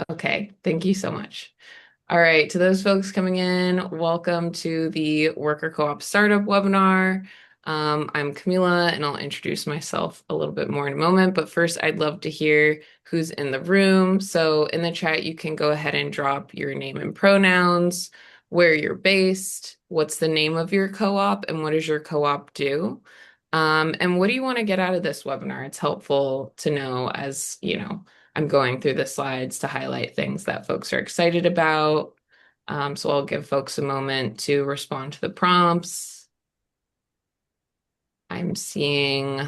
Okay, thank you so much. All right, to those folks coming in, welcome to the Worker Co-op Startup webinar. I'm Camila, and I'll introduce myself a little bit more in a moment. But first, I'd love to hear who's in the room. So in the chat, you can go ahead and drop your name and pronouns, where you're based, what's the name of your co-op, and what does your co-op do? And what do you want to get out of this webinar? It's helpful to know as, I'm going through the slides to highlight things that folks are excited about. So I'll give folks a moment to respond to the prompts. I'm seeing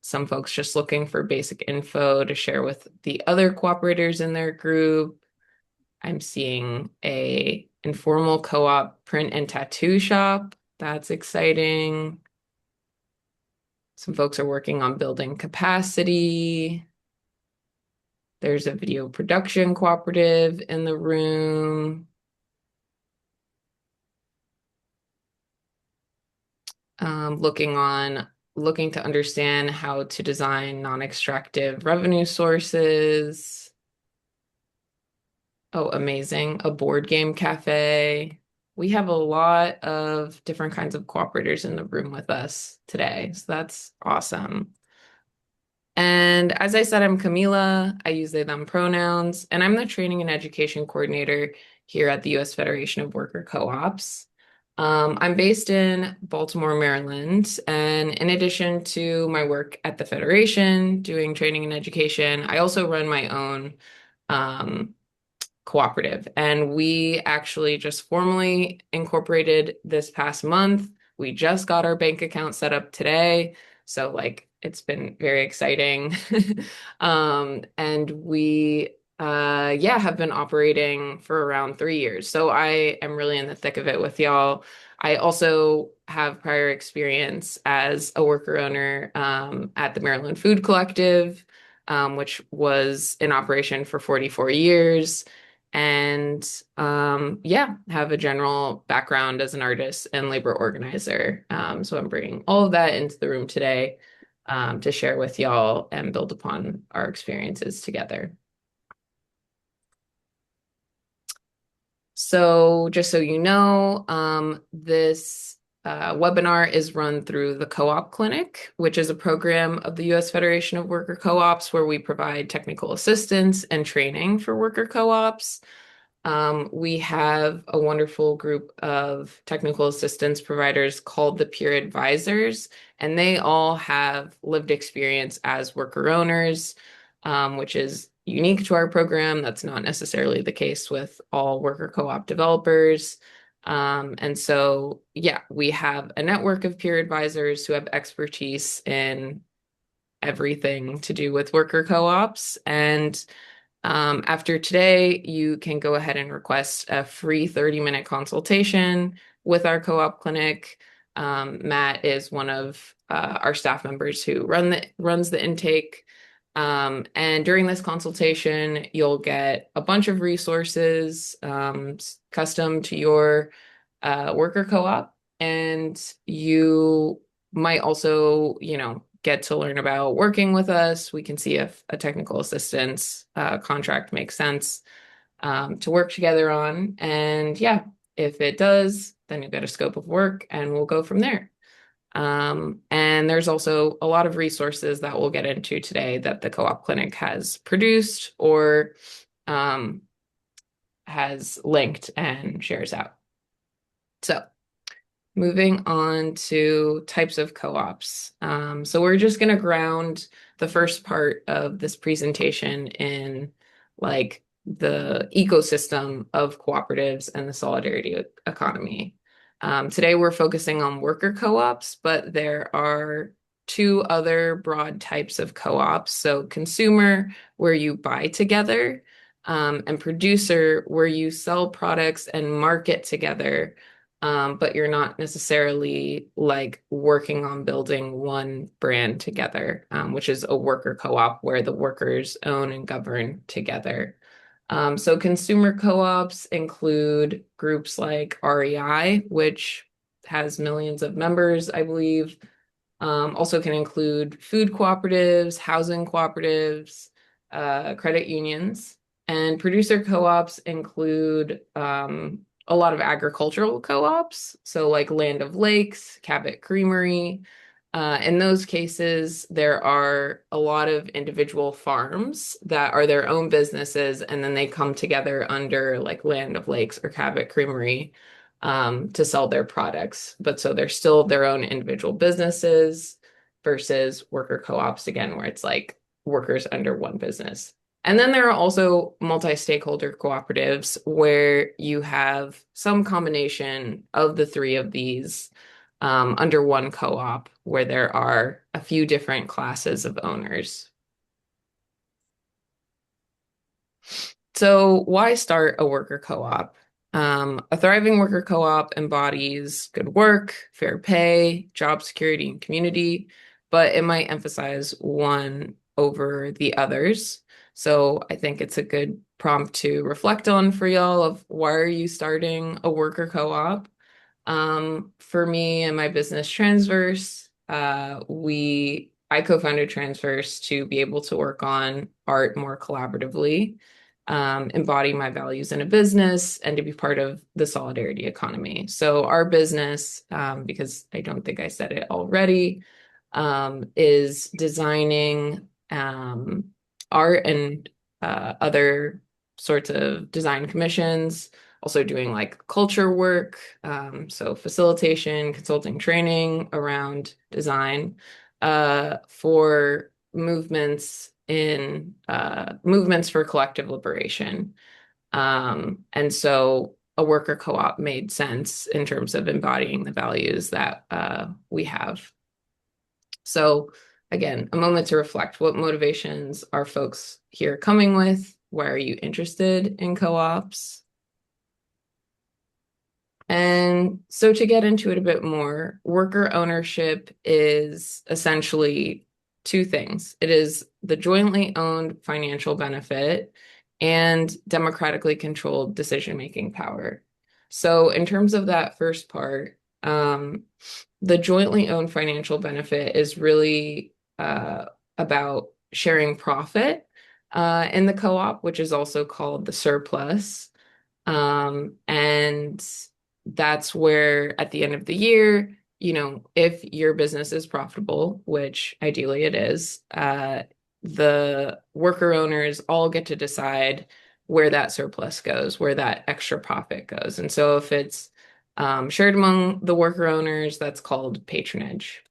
some folks just looking for basic info to share with the other cooperators in their group. I'm seeing a informal co-op print and tattoo shop. That's exciting. Some folks are working on building capacity. There's a video production cooperative in the room. Looking to understand how to design non-extractive revenue sources. Oh, amazing. A board game cafe. We have a lot of different kinds of cooperators in the room with us today, so that's awesome. And as I said, I'm Camila. I use they, them pronouns, and I'm the training and education coordinator here at the US Federation of Worker Co-ops. I'm based in Baltimore, Maryland, and in addition to my work at the Federation doing training and education, I also run my own um, cooperative. And we actually just formally incorporated this past month. We just got our bank account set up today. So it's been very exciting. And we have been operating for around 3 years. So I am really in the thick of it with y'all. I also have prior experience as a worker owner at the Maryland Food Collective, which was in operation for 44 years. And have a general background as an artist and labor organizer. So I'm bringing all of that into the room today to share with y'all and build upon our experiences together. So just so you know, this webinar is run through the Co-op Clinic, which is a program of the U.S. Federation of Worker Co-ops where we provide technical assistance and training for worker co-ops. We have a wonderful group of technical assistance providers called the peer advisors, and they all have lived experience as worker owners, which is unique to our program. That's not necessarily the case with all worker co-op developers. And so, we have a network of peer advisors who have expertise in everything to do with worker co-ops. And after today, you can go ahead and request a free 30-minute consultation with our co-op clinic. Matt is one of our staff members who runs the intake. And during this consultation, you'll get a bunch of resources custom to your worker co-op. And you might also, get to learn about working with us. We can see if a technical assistance contract makes sense to work together on. And if it does, then you'll get a scope of work and we'll go from there. And there's also a lot of resources that we'll get into today that the Co-op Clinic has produced or has linked and shares out. So moving on to types of co-ops. So we're just going to ground the first part of this presentation in the ecosystem of cooperatives and the solidarity economy. Today we're focusing on worker co-ops, but there are two other broad types of co-ops. So consumer, where you buy together, and producer, where you sell products and market together, but you're not necessarily working on building one brand together, which is a worker co-op where the workers own and govern together. So consumer co-ops include groups like REI, which has millions of members, I believe. Also can include food cooperatives, housing cooperatives, credit unions, And producer co-ops include a lot of agricultural co-ops, so like Land of Lakes, Cabot Creamery. In those cases, there are a lot of individual farms that are their own businesses, and then they come together under like Land of Lakes or Cabot Creamery to sell their products. But so they're still their own individual businesses versus worker co-ops, again, where it's like workers under one business. And then there are also multi-stakeholder cooperatives where you have some combination of the three of these under one co-op where there are a few different classes of owners. So why start a worker co-op? A thriving worker co-op embodies good work, fair pay, job security, and community, but it might emphasize one over the others. So I think it's a good prompt to reflect on for y'all of why are you starting a worker co-op? For me and my business Transverse, I co-founded Transverse to be able to work on art more collaboratively, embody my values in a business, and to be part of the solidarity economy. So our business, because I don't think I said it already, is designing art and other sorts of design commissions, also doing like culture work, so facilitation, consulting, training around design for movements for collective liberation. And so a worker co-op made sense in terms of embodying the values that we have. So again, a moment to reflect. What motivations are folks here coming with? Why are you interested in co-ops? And so to get into it a bit more, worker ownership is essentially two things. It is the jointly owned financial benefit and democratically controlled decision-making power. So in terms of that first part, the jointly owned financial benefit is really about sharing profit in the co-op, which is also called the surplus. And that's where at the end of the year, if your business is profitable, which ideally it is, the worker owners all get to decide where that surplus goes, where that extra profit goes. And so if it's shared among the worker owners, that's called patronage.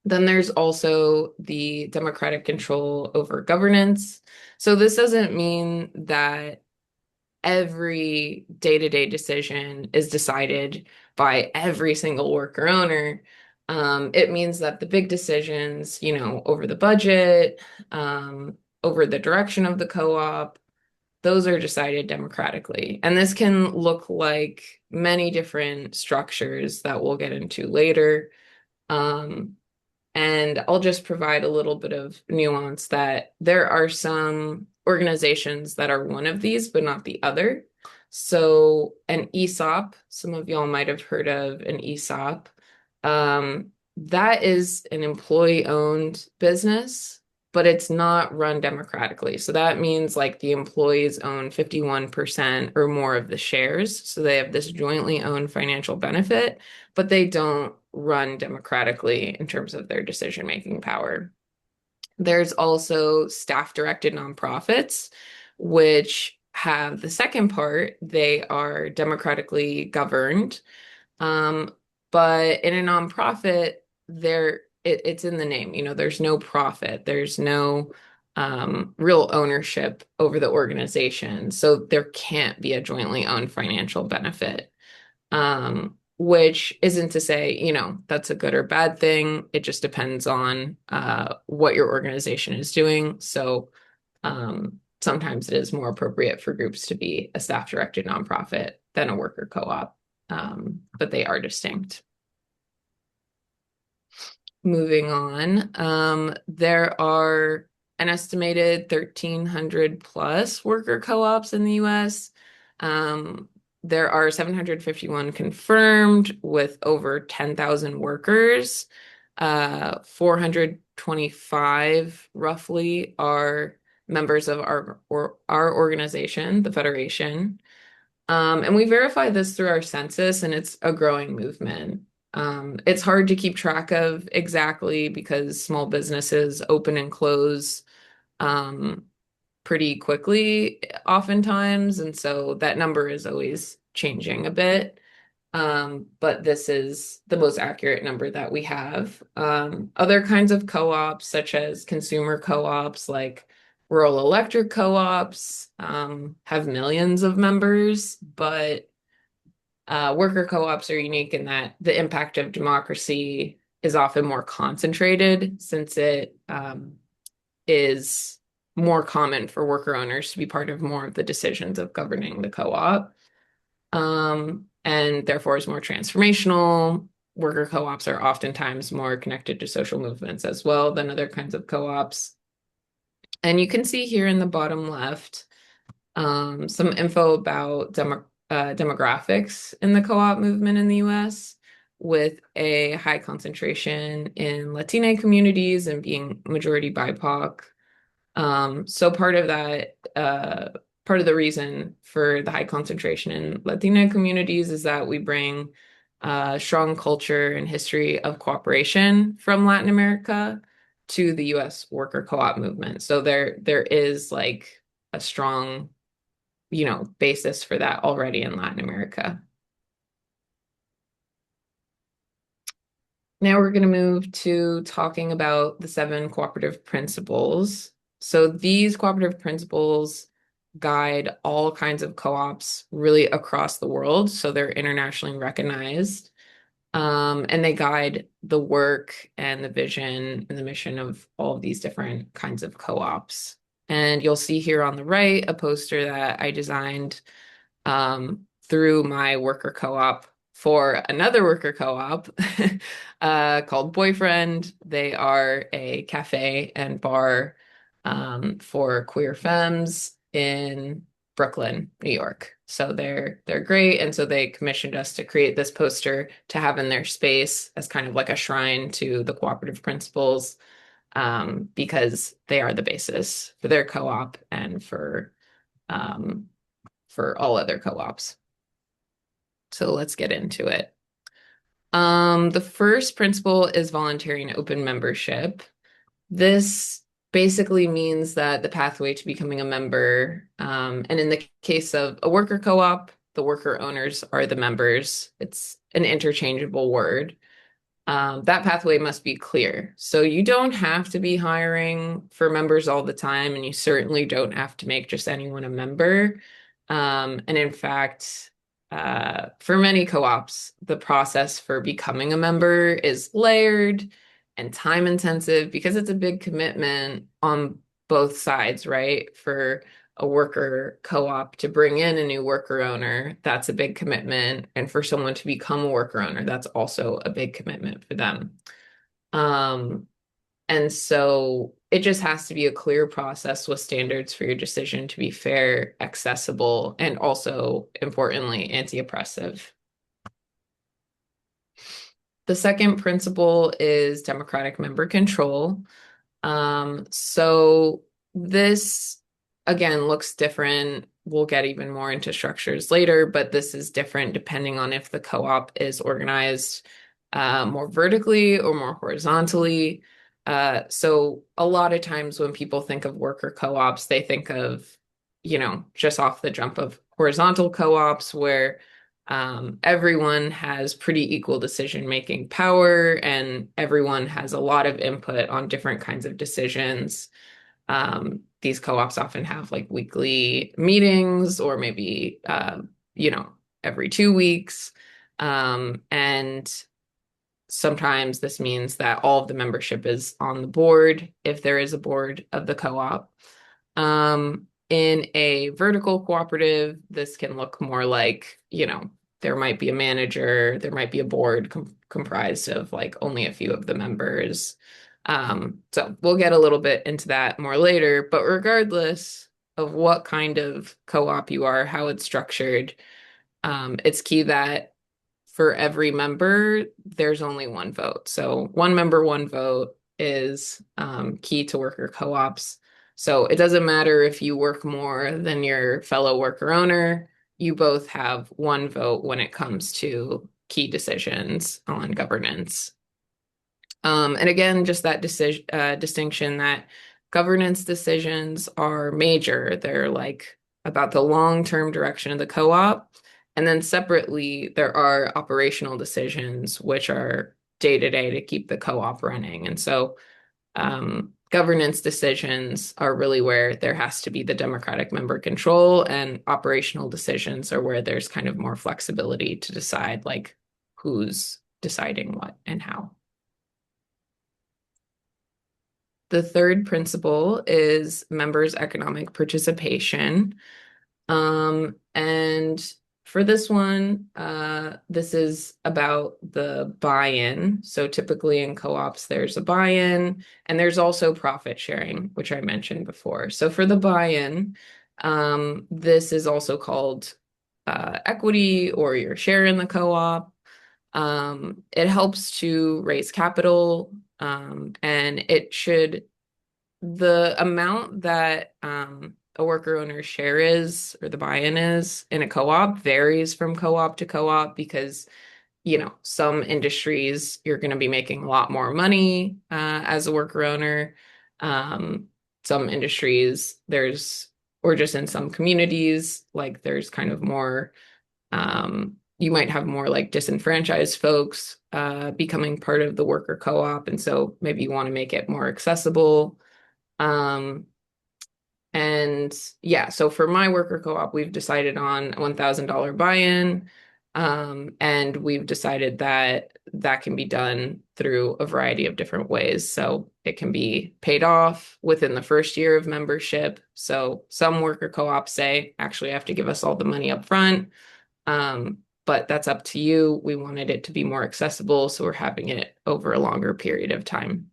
Then there's also the democratic control over governance. So this doesn't mean that every day-to-day decision is decided by every single worker owner. It means that the big decisions, over the budget, over the direction of the co-op, those are decided democratically. And this can look like many different structures that we'll get into later. And I'll just provide a little bit of nuance that there are some organizations that are one of these, but not the other. So an ESOP, some of y'all might have heard of an ESOP. That is an employee-owned business, but it's not run democratically. So that means like the employees own 51% or more of the shares. So they have this jointly owned financial benefit, but they don't run democratically in terms of their decision-making power. There's also staff-directed nonprofits, which have the second part. They are democratically governed. But in a nonprofit, it's in the name. There's no profit. There's no real ownership over the organization. So there can't be a jointly owned financial benefit. Which isn't to say, that's a good or bad thing. It just depends on what your organization is doing. So sometimes it is more appropriate for groups to be a staff-directed nonprofit than a worker co-op, but they are distinct. Moving on, there are an estimated 1,300 plus worker co-ops in the US. There are 751 confirmed with over 10,000 workers. 425 roughly are members of our organization, the Federation. And we verify this through our census, and it's a growing movement. It's hard to keep track of exactly because small businesses open and close um, pretty quickly oftentimes, and so that number is always changing a bit. But this is the most accurate number that we have. Other kinds of co-ops, such as consumer co-ops like rural electric co-ops, have millions of members, but worker co-ops are unique in that the impact of democracy is often more concentrated since it is more common for worker owners to be part of more of the decisions of governing the co-op. And therefore is more transformational. Worker co-ops are oftentimes more connected to social movements as well than other kinds of co-ops. And you can see here in the bottom left some info about demographics in the co-op movement in the US, with a high concentration in Latina communities and being majority BIPOC. So part of that, part of the reason for the high concentration in Latina communities is that we bring strong culture and history of cooperation from Latin America to the US worker co-op movement. So there is like a strong, basis for that already in Latin America. Now we're going to move to talking about the 7 cooperative principles. So these cooperative principles guide all kinds of co-ops really across the world. So they're internationally recognized. And they guide the work and the vision and the mission of all of these different kinds of co-ops. And you'll see here on the right a poster that I designed through my worker co-op for another worker co-op called Boyfriend. They are a cafe and bar for queer femmes in Brooklyn, New York. So they're great. And so they commissioned us to create this poster to have in their space as kind of like a shrine to the cooperative principles, because they are the basis for their co-op and for all other co-ops. So let's get into it. The first principle is voluntary and open membership. This basically means that the pathway to becoming a member, and in the case of a worker co-op, the worker owners are the members. It's an interchangeable word. That pathway must be clear. So you don't have to be hiring for members all the time, and you certainly don't have to make just anyone a member. And in fact, for many co-ops, the process for becoming a member is layered and time intensive because it's a big commitment on both sides, right? For a worker co-op to bring in a new worker owner, that's a big commitment. And for someone to become a worker owner, that's also a big commitment for them. And so it just has to be a clear process with standards for your decision to be fair, accessible, and also, importantly, anti-oppressive. The second principle is democratic member control. So this, again, looks different. We'll get even more into structures later, but this is different depending on if the co-op is organized more vertically or more horizontally. So a lot of times when people think of worker co-ops, they think of, just off the jump of horizontal co-ops where everyone has pretty equal decision-making power and everyone has a lot of input on different kinds of decisions. These co-ops often have like weekly meetings or maybe, every 2 weeks. And sometimes this means that all of the membership is on the board if there is a board of the co-op. In a vertical cooperative, this can look more like, there might be a manager, there might be a board comprised of like only a few of the members. So we'll get a little bit into that more later, but regardless of what kind of co-op you are, how it's structured, it's key that for every member, there's only one vote. So one member, one vote is key to worker co-ops. So it doesn't matter if you work more than your fellow worker owner, you both have one vote when it comes to key decisions on governance. And again, just that decision distinction that governance decisions are major. They're like about the long-term direction of the co-op. And then separately, there are operational decisions, which are day-to-day to keep the co-op running. And so governance decisions are really where there has to be the democratic member control, and operational decisions are where there's kind of more flexibility to decide like who's deciding what and how. The third principle is members' economic participation. And for this one, this is about the buy-in. So typically in co-ops, there's a buy-in and there's also profit sharing, which I mentioned before. So for the buy-in, this is also called equity or your share in the co-op. It helps to raise capital, and the amount that a worker owner's share is or the buy-in is in a co-op varies from co-op to co-op because, some industries you're going to be making a lot more money as a worker owner. Some industries or just in some communities, like there's kind of more, you might have more like disenfranchised folks becoming part of the worker co-op. And so maybe you want to make it more accessible. Um, and yeah, so for my worker co-op, we've decided on a $1,000 buy-in. And we've decided that that can be done through a variety of different ways. So it can be paid off within the first year of membership. So some worker co-ops say, actually, you have to give us all the money up front. But that's up to you. We wanted it to be more accessible, so we're having it over a longer period of time.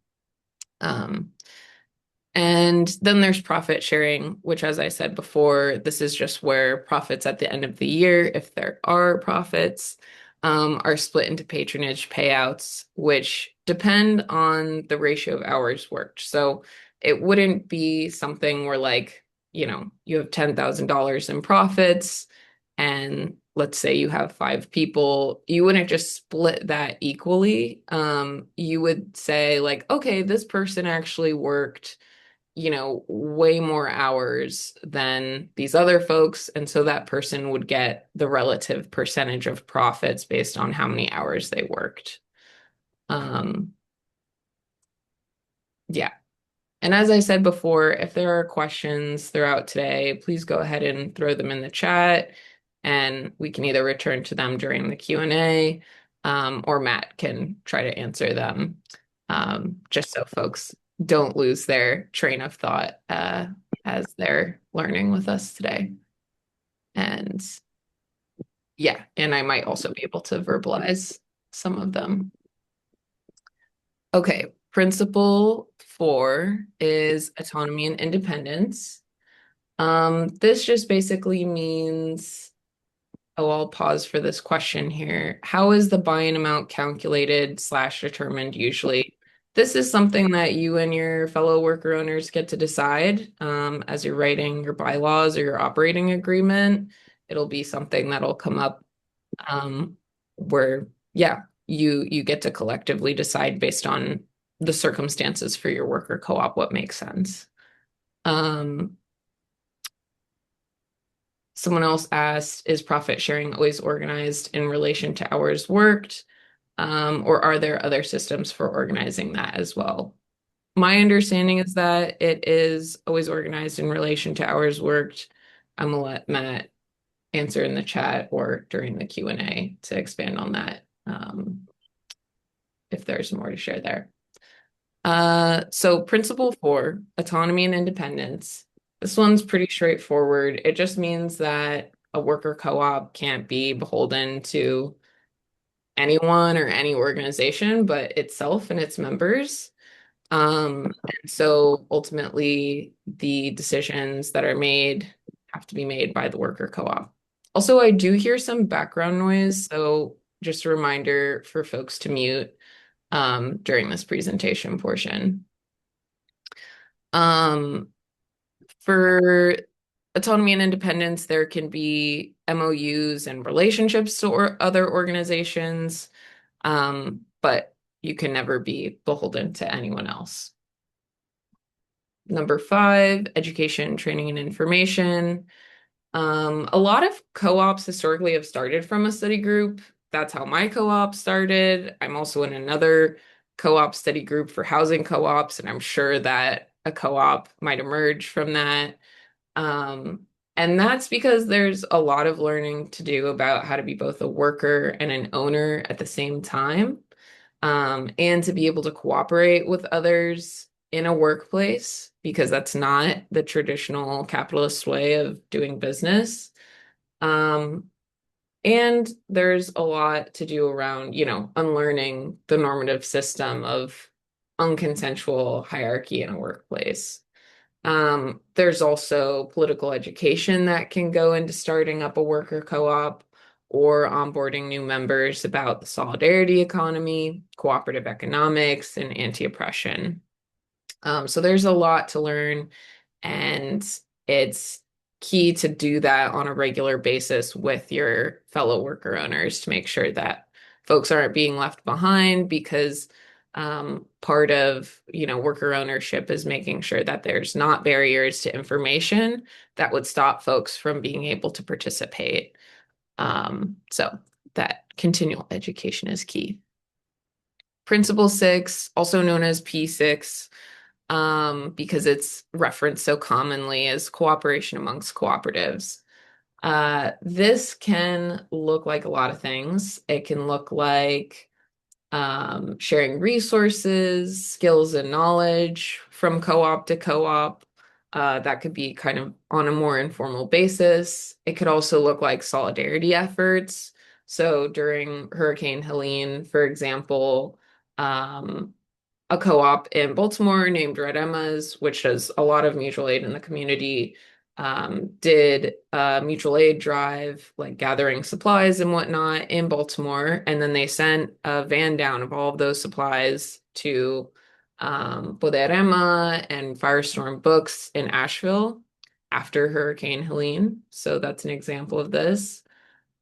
And then there's profit sharing, which, as I said before, this is just where profits at the end of the year, if there are profits, are split into patronage payouts, which depend on the ratio of hours worked. So it wouldn't be something where, like, you have $10,000 in profits, and let's say you have 5 people, you wouldn't just split that equally. You would say, like, okay, this person actually worked way more hours than these other folks. And so that person would get the relative percentage of profits based on how many hours they worked. Um, yeah. And as I said before, if there are questions throughout today, please go ahead and throw them in the chat, and we can either return to them during the Q&A, or Matt can try to answer them, just so folks don't lose their train of thought as they're learning with us today. And yeah, and I might also be able to verbalize some of them. Okay, principle 4 is autonomy and independence. This just basically means, oh, I'll pause for this question here. How is the buy-in amount calculated / determined usually? This is something that you and your fellow worker owners get to decide as you're writing your bylaws or your operating agreement. It'll be something that'll come up where, yeah, you get to collectively decide based on the circumstances for your worker co-op what makes sense. Someone else asked, is profit sharing always organized in relation to hours worked? Or are there other systems for organizing that as well? My understanding is that it is always organized in relation to hours worked. I'm gonna let Matt answer in the chat or during the Q&A to expand on that, if there's more to share there. So principle 4, autonomy and independence. This one's pretty straightforward. It just means that a worker co-op can't be beholden to anyone or any organization but itself and its members. And so ultimately, the decisions that are made have to be made by the worker co-op. Also, I do hear some background noise, so just a reminder for folks to mute during this presentation portion. For autonomy and independence, there can be MOUs and relationships to other organizations, but you can never be beholden to anyone else. Number five, education, training, and information. A lot of co-ops historically have started from a study group. That's how my co-op started. I'm also in another co-op study group for housing co-ops, and I'm sure that a co-op might emerge from that. Um, and that's because there's a lot of learning to do about how to be both a worker and an owner at the same time, and to be able to cooperate with others in a workplace, because that's not the traditional capitalist way of doing business. Um, and there's a lot to do around, unlearning the normative system of unconsensual hierarchy in a workplace. There's also political education that can go into starting up a worker co-op or onboarding new members about the solidarity economy, cooperative economics, and anti-oppression. So there's a lot to learn, and it's key to do that on a regular basis with your fellow worker owners to make sure that folks aren't being left behind, because part of, worker ownership is making sure that there's not barriers to information that would stop folks from being able to participate. So that continual education is key. Principle six, also known as P6, because it's referenced so commonly as cooperation amongst cooperatives. This can look like a lot of things. It can look like sharing resources, skills, and knowledge from co-op to co-op. That could be kind of on a more informal basis. It could also look like solidarity efforts. So during Hurricane Helene, for example, um, a co-op in Baltimore named Red Emma's, which does a lot of mutual aid in the community, did a mutual aid drive, like gathering supplies and whatnot in Baltimore. And then they sent a van down of all of those supplies to Boderema and Firestorm Books in Asheville after Hurricane Helene. So that's an example of this.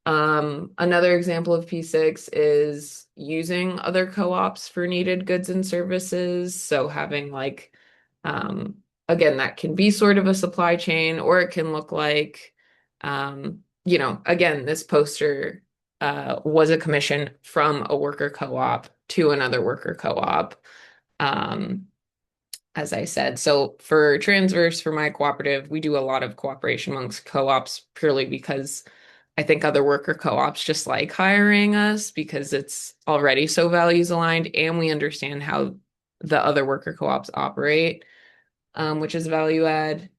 Another example of P6 is using other co-ops for needed goods and services. So having like, again, that can be sort of a supply chain, or it can look like, again, this poster was a commission from a worker co-op to another worker co-op. Um, as I said. So for Transverse, for my cooperative, we do a lot of cooperation amongst co-ops purely because I think other worker co-ops just like hiring us because it's already so values aligned, and we understand how the other worker co-ops operate, which is value add.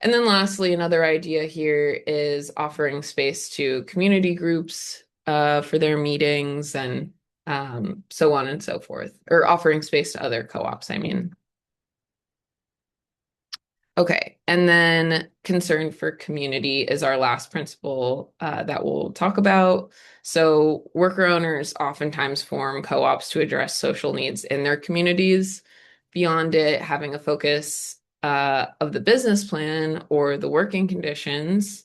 And then lastly, another idea here is offering space to community groups for their meetings, and so on and so forth, or offering space to other co-ops, I mean. Okay, and then concern for community is our last principle that we'll talk about. So worker owners oftentimes form co-ops to address social needs in their communities. Beyond it, having a focus of the business plan or the working conditions,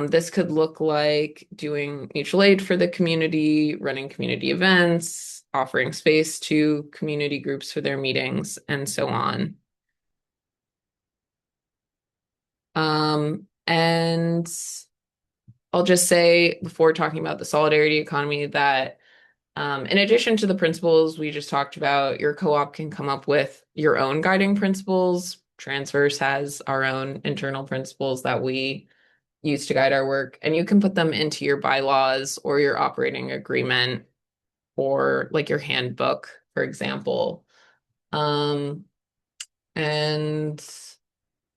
this could look like doing mutual aid for the community, running community events, offering space to community groups for their meetings, and so on. And I'll just say before talking about the solidarity economy that in addition to the principles we just talked about, your co-op can come up with your own guiding principles. Transverse has our own internal principles that we use to guide our work, and you can put them into your bylaws or your operating agreement or like your handbook, for example. And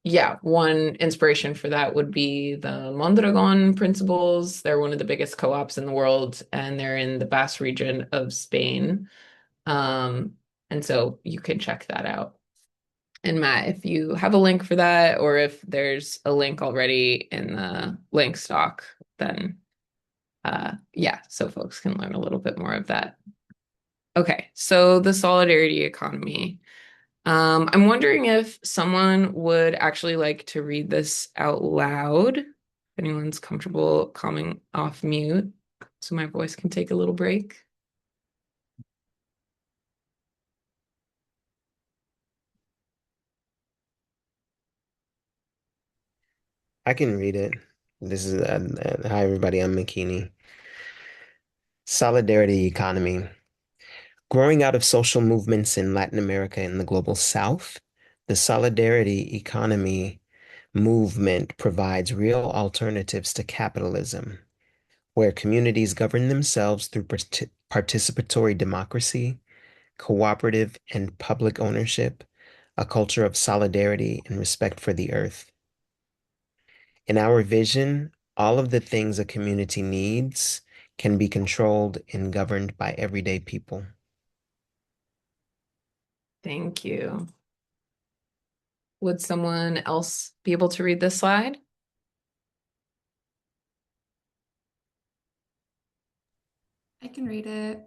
yeah, one inspiration for that would be the Mondragon principles. They're one of the biggest co-ops in the world, and they're in the Basque region of Spain. Um, and so you can check that out. And Matt, if you have a link for that, or if there's a link already in the link stock, then yeah, so folks can learn a little bit more of that. Okay, so the solidarity economy. I'm wondering if someone would actually like to read this out loud. If anyone's comfortable coming off mute, so my voice can take a little break. I can read it. This is hi everybody. I'm McKinney. Solidarity economy. Growing out of social movements in Latin America and the global South, the solidarity economy movement provides real alternatives to capitalism, where communities govern themselves through participatory democracy, cooperative and public ownership, a culture of solidarity and respect for the earth. In our vision, all of the things a community needs can be controlled and governed by everyday people. Thank you. Would someone else be able to read this slide? I can read it.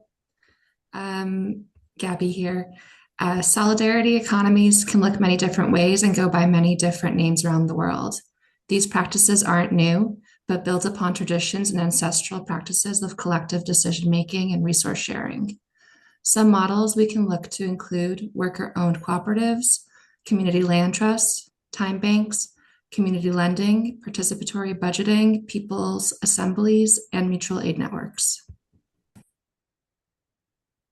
Gabby here. Solidarity economies can look many different ways and go by many different names around the world. These practices aren't new, but build upon traditions and ancestral practices of collective decision making and resource sharing. Some models we can look to include worker owned cooperatives, community land trusts, time banks, community lending, participatory budgeting, people's assemblies, and mutual aid networks.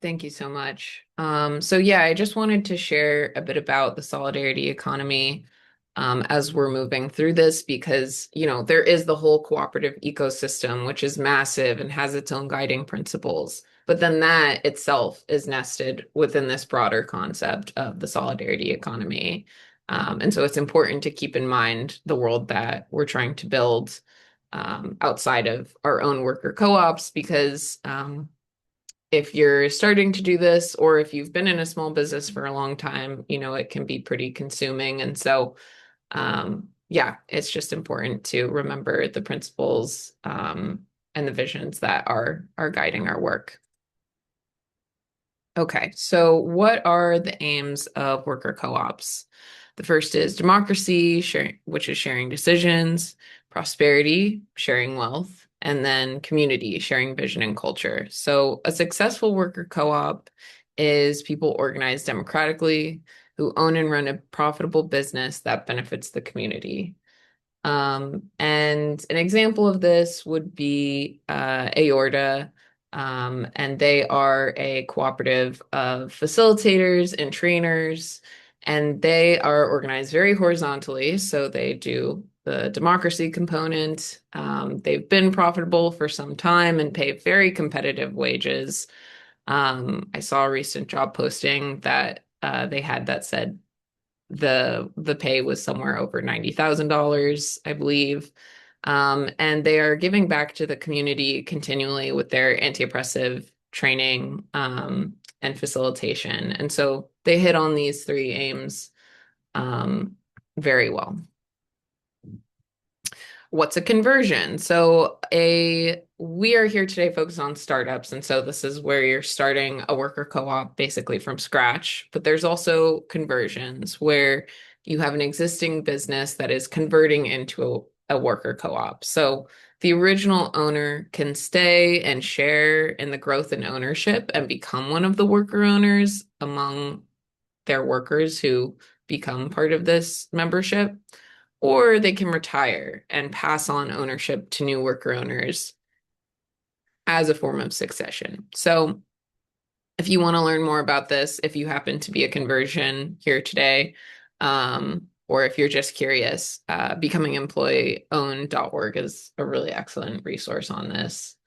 Thank you so much. So yeah, I just wanted to share a bit about the solidarity economy as we're moving through this because, there is the whole cooperative ecosystem, which is massive and has its own guiding principles. But then that itself is nested within this broader concept of the solidarity economy. And so it's important to keep in mind the world that we're trying to build outside of our own worker co-ops because if you're starting to do this or if you've been in a small business for a long time, it can be pretty consuming. And so, yeah, it's just important to remember the principles and the visions that are guiding our work. Okay, so what are the aims of worker co-ops? The first is democracy, which is sharing decisions, prosperity, sharing wealth, and then community, sharing vision and culture. So a successful worker co-op is people organized democratically who own and run a profitable business that benefits the community. And an example of this would be Aorta, and they are a cooperative of facilitators and trainers, and they are organized very horizontally. So they do the democracy component. They've been profitable for some time and pay very competitive wages. I saw a recent job posting that they had that said the pay was somewhere over $90,000, I believe. And they are giving back to the community continually with their anti-oppressive training and facilitation. And so they hit on these three aims very well. What's a conversion? So we are here today focused on startups. And so this is where you're starting a worker co-op basically from scratch. But there's also conversions where you have an existing business that is converting into a worker co-op. So the original owner can stay and share in the growth and ownership and become one of the worker owners among their workers who become part of this membership, or they can retire and pass on ownership to new worker owners as a form of succession. So, if you want to learn more about this, if you happen to be a conversion here today, or if you're just curious, becomingemployeeowned.org is a really excellent resource on this.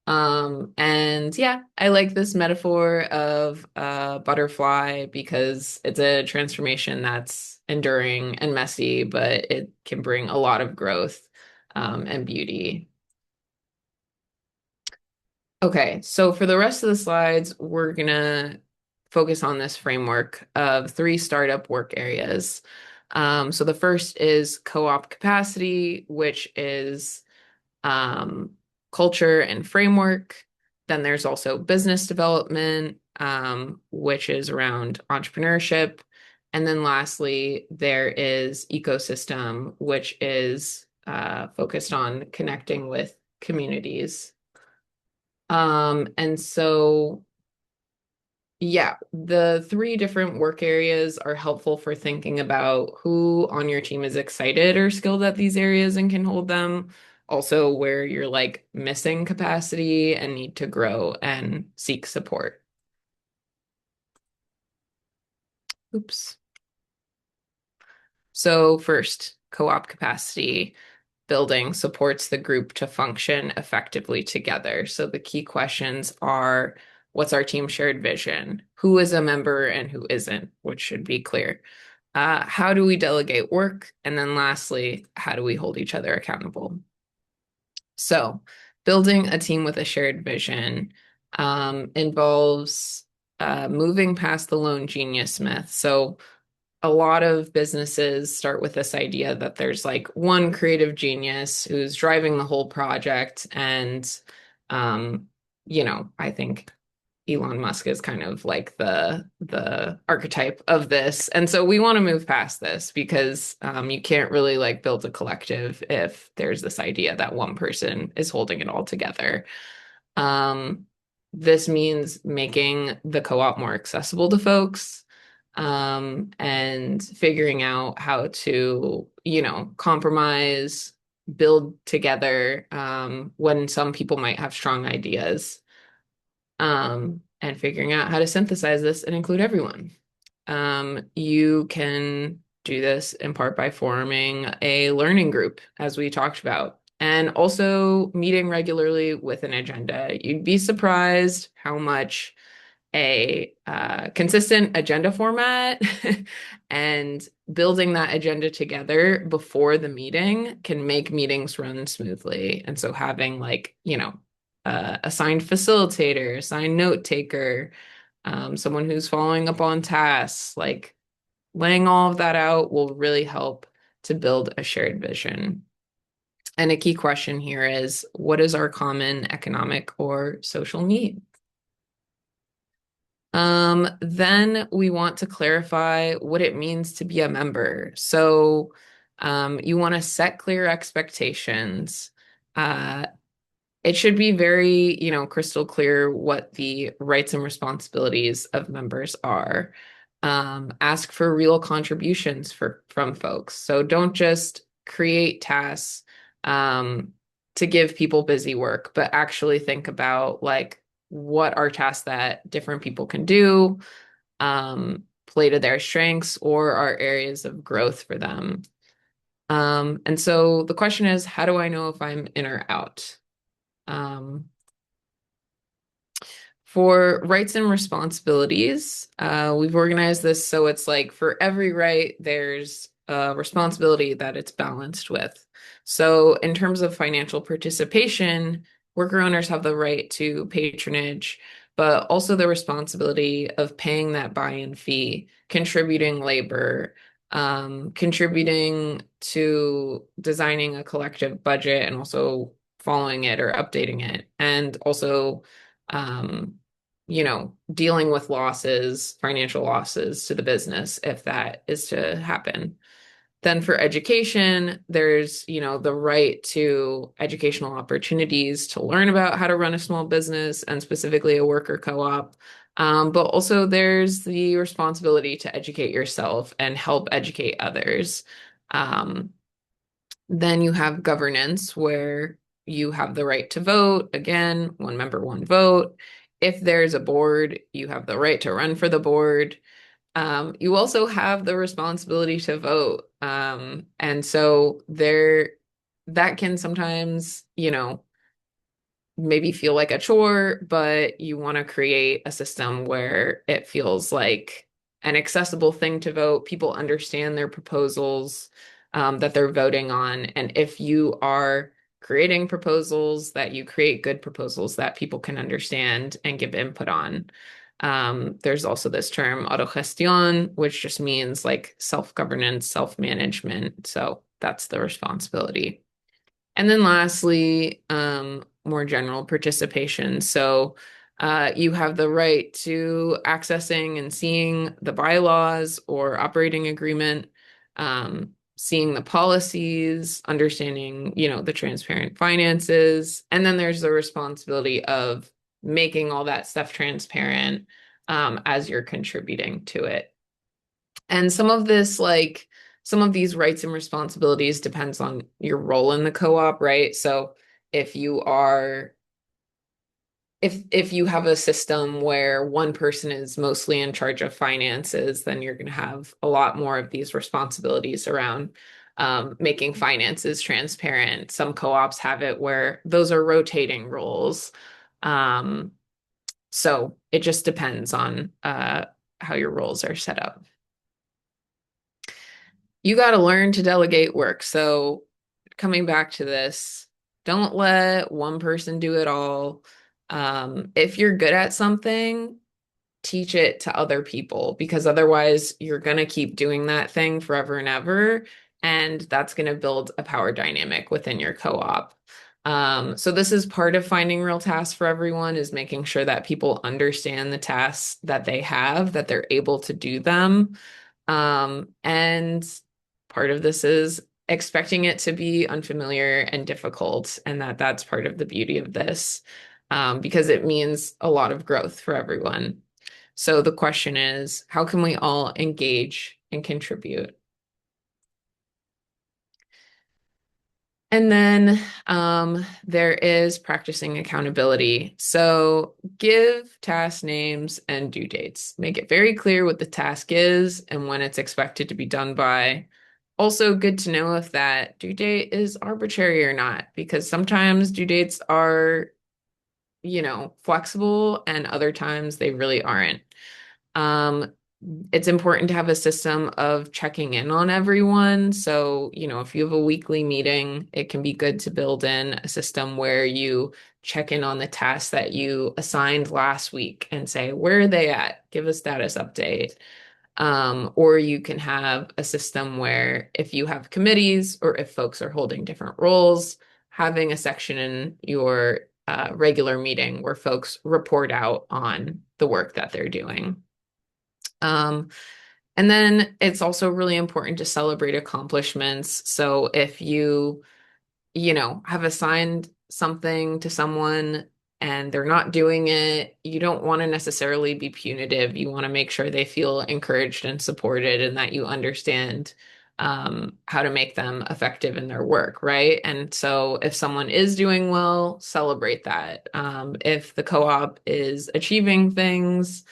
And yeah, I like this metaphor of a butterfly because it's a transformation that's enduring and messy, but it can bring a lot of growth, and beauty. Okay, so for the rest of the slides, we're gonna focus on this framework of three startup work areas. So the first is co-op capacity, which is culture and framework. Then there's also business development, which is around entrepreneurship. And then lastly, there is ecosystem, which is focused on connecting with communities. And so, yeah, the three different work areas are helpful for thinking about who on your team is excited or skilled at these areas and can hold them. Also, where you're like missing capacity and need to grow and seek support. Oops. So first, co-op capacity building supports the group to function effectively together. So the key questions are, what's our team shared vision? Who is a member and who isn't, which should be clear. How do we delegate work? And then lastly, how do we hold each other accountable? So building a team with a shared vision involves moving past the lone genius myth. So a lot of businesses start with this idea that there's like one creative genius who's driving the whole project. And, um, I think Elon Musk is kind of like the archetype of this. And so we want to move past this because you can't really like build a collective if there's this idea that one person is holding it all together. Um, this means making the co-op more accessible to folks, and figuring out how to, compromise, build together, when some people might have strong ideas, and figuring out how to synthesize this and include everyone. You can do this in part by forming a learning group, as we talked about, and also meeting regularly with an agenda. You'd be surprised how much a consistent agenda format and building that agenda together before the meeting can make meetings run smoothly. And so having like, assigned facilitator, assigned note taker, someone who's following up on tasks, like laying all of that out will really help to build a shared vision. And a key question here is, what is our common economic or social need? Then we want to clarify what it means to be a member. So you want to set clear expectations. Uh, it should be very, crystal clear what the rights and responsibilities of members are. Ask for real contributions from folks. So don't just create tasks to give people busy work, but actually think about like what are tasks that different people can do, play to their strengths, or are areas of growth for them. And so the question is, how do I know if I'm in or out? For rights and responsibilities, we've organized this so it's like for every right, there's a responsibility that it's balanced with. So in terms of financial participation, worker owners have the right to patronage, but also the responsibility of paying that buy-in fee, contributing labor, contributing to designing a collective budget and also following it or updating it, and also um, dealing with losses, financial losses to the business if that is to happen. Then for education, there's, the right to educational opportunities to learn about how to run a small business and specifically a worker co-op. But also there's the responsibility to educate yourself and help educate others. Then you have governance where you have the right to vote. Again, one member, one vote. If there's a board, you have the right to run for the board. You also have the responsibility to vote. And so that can sometimes, maybe feel like a chore, but you want to create a system where it feels like an accessible thing to vote. People understand their proposals, that they're voting on. And if you are creating proposals, that you create good proposals that people can understand and give input on. There's also this term autogestión, which just means like self-governance, self-management. So that's the responsibility. And then lastly, more general participation. So You have the right to accessing and seeing the bylaws or operating agreement, seeing the policies, understanding, the transparent finances. And then there's the responsibility of making all that stuff transparent, as you're contributing to it. And some of these rights and responsibilities depends on your role in the co-op, right? So if you are if you have a system where one person is mostly in charge of finances, then you're going to have a lot more of these responsibilities around making finances transparent. Some co-ops have it where those are rotating roles. So it just depends on how your roles are set up. You got to learn to delegate work. So coming back to this, don't let one person do it all. If you're good at something, teach it to other people, because otherwise you're going to keep doing that thing forever and ever. And that's going to build a power dynamic within your co-op. So this is part of finding real tasks for everyone, is making sure that people understand the tasks that they have, that they're able to do them. And part of this is expecting it to be unfamiliar and difficult, and that's part of the beauty of this, because it means a lot of growth for everyone. So the question is, how can we all engage and contribute? And then there is practicing accountability. So give task names and due dates. Make it very clear what the task is and when it's expected to be done by. Also, good to know if that due date is arbitrary or not, because sometimes due dates are, flexible, and other times they really aren't. It's important to have a system of checking in on everyone. So, if you have a weekly meeting, it can be good to build in a system where you check in on the tasks that you assigned last week and say, where are they at? Give a status update. Or you can have a system where if you have committees or if folks are holding different roles, having a section in your regular meeting where folks report out on the work that they're doing. And then it's also really important to celebrate accomplishments. So if you, have assigned something to someone and they're not doing it, you don't want to necessarily be punitive. You want to make sure they feel encouraged and supported, and that you understand how to make them effective in their work, right? And so if someone is doing well, celebrate that. If the co-op is achieving things,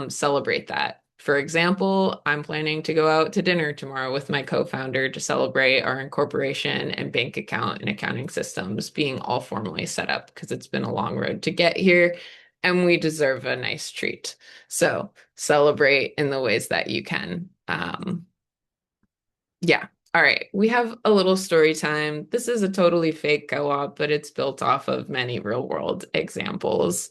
celebrate that. For example, I'm planning to go out to dinner tomorrow with my co-founder to celebrate our incorporation and bank account and accounting systems being all formally set up, because it's been a long road to get here and we deserve a nice treat. So celebrate in the ways that you can. Yeah. All right. We have a little story time. This is a totally fake co-op, but it's built off of many real world examples.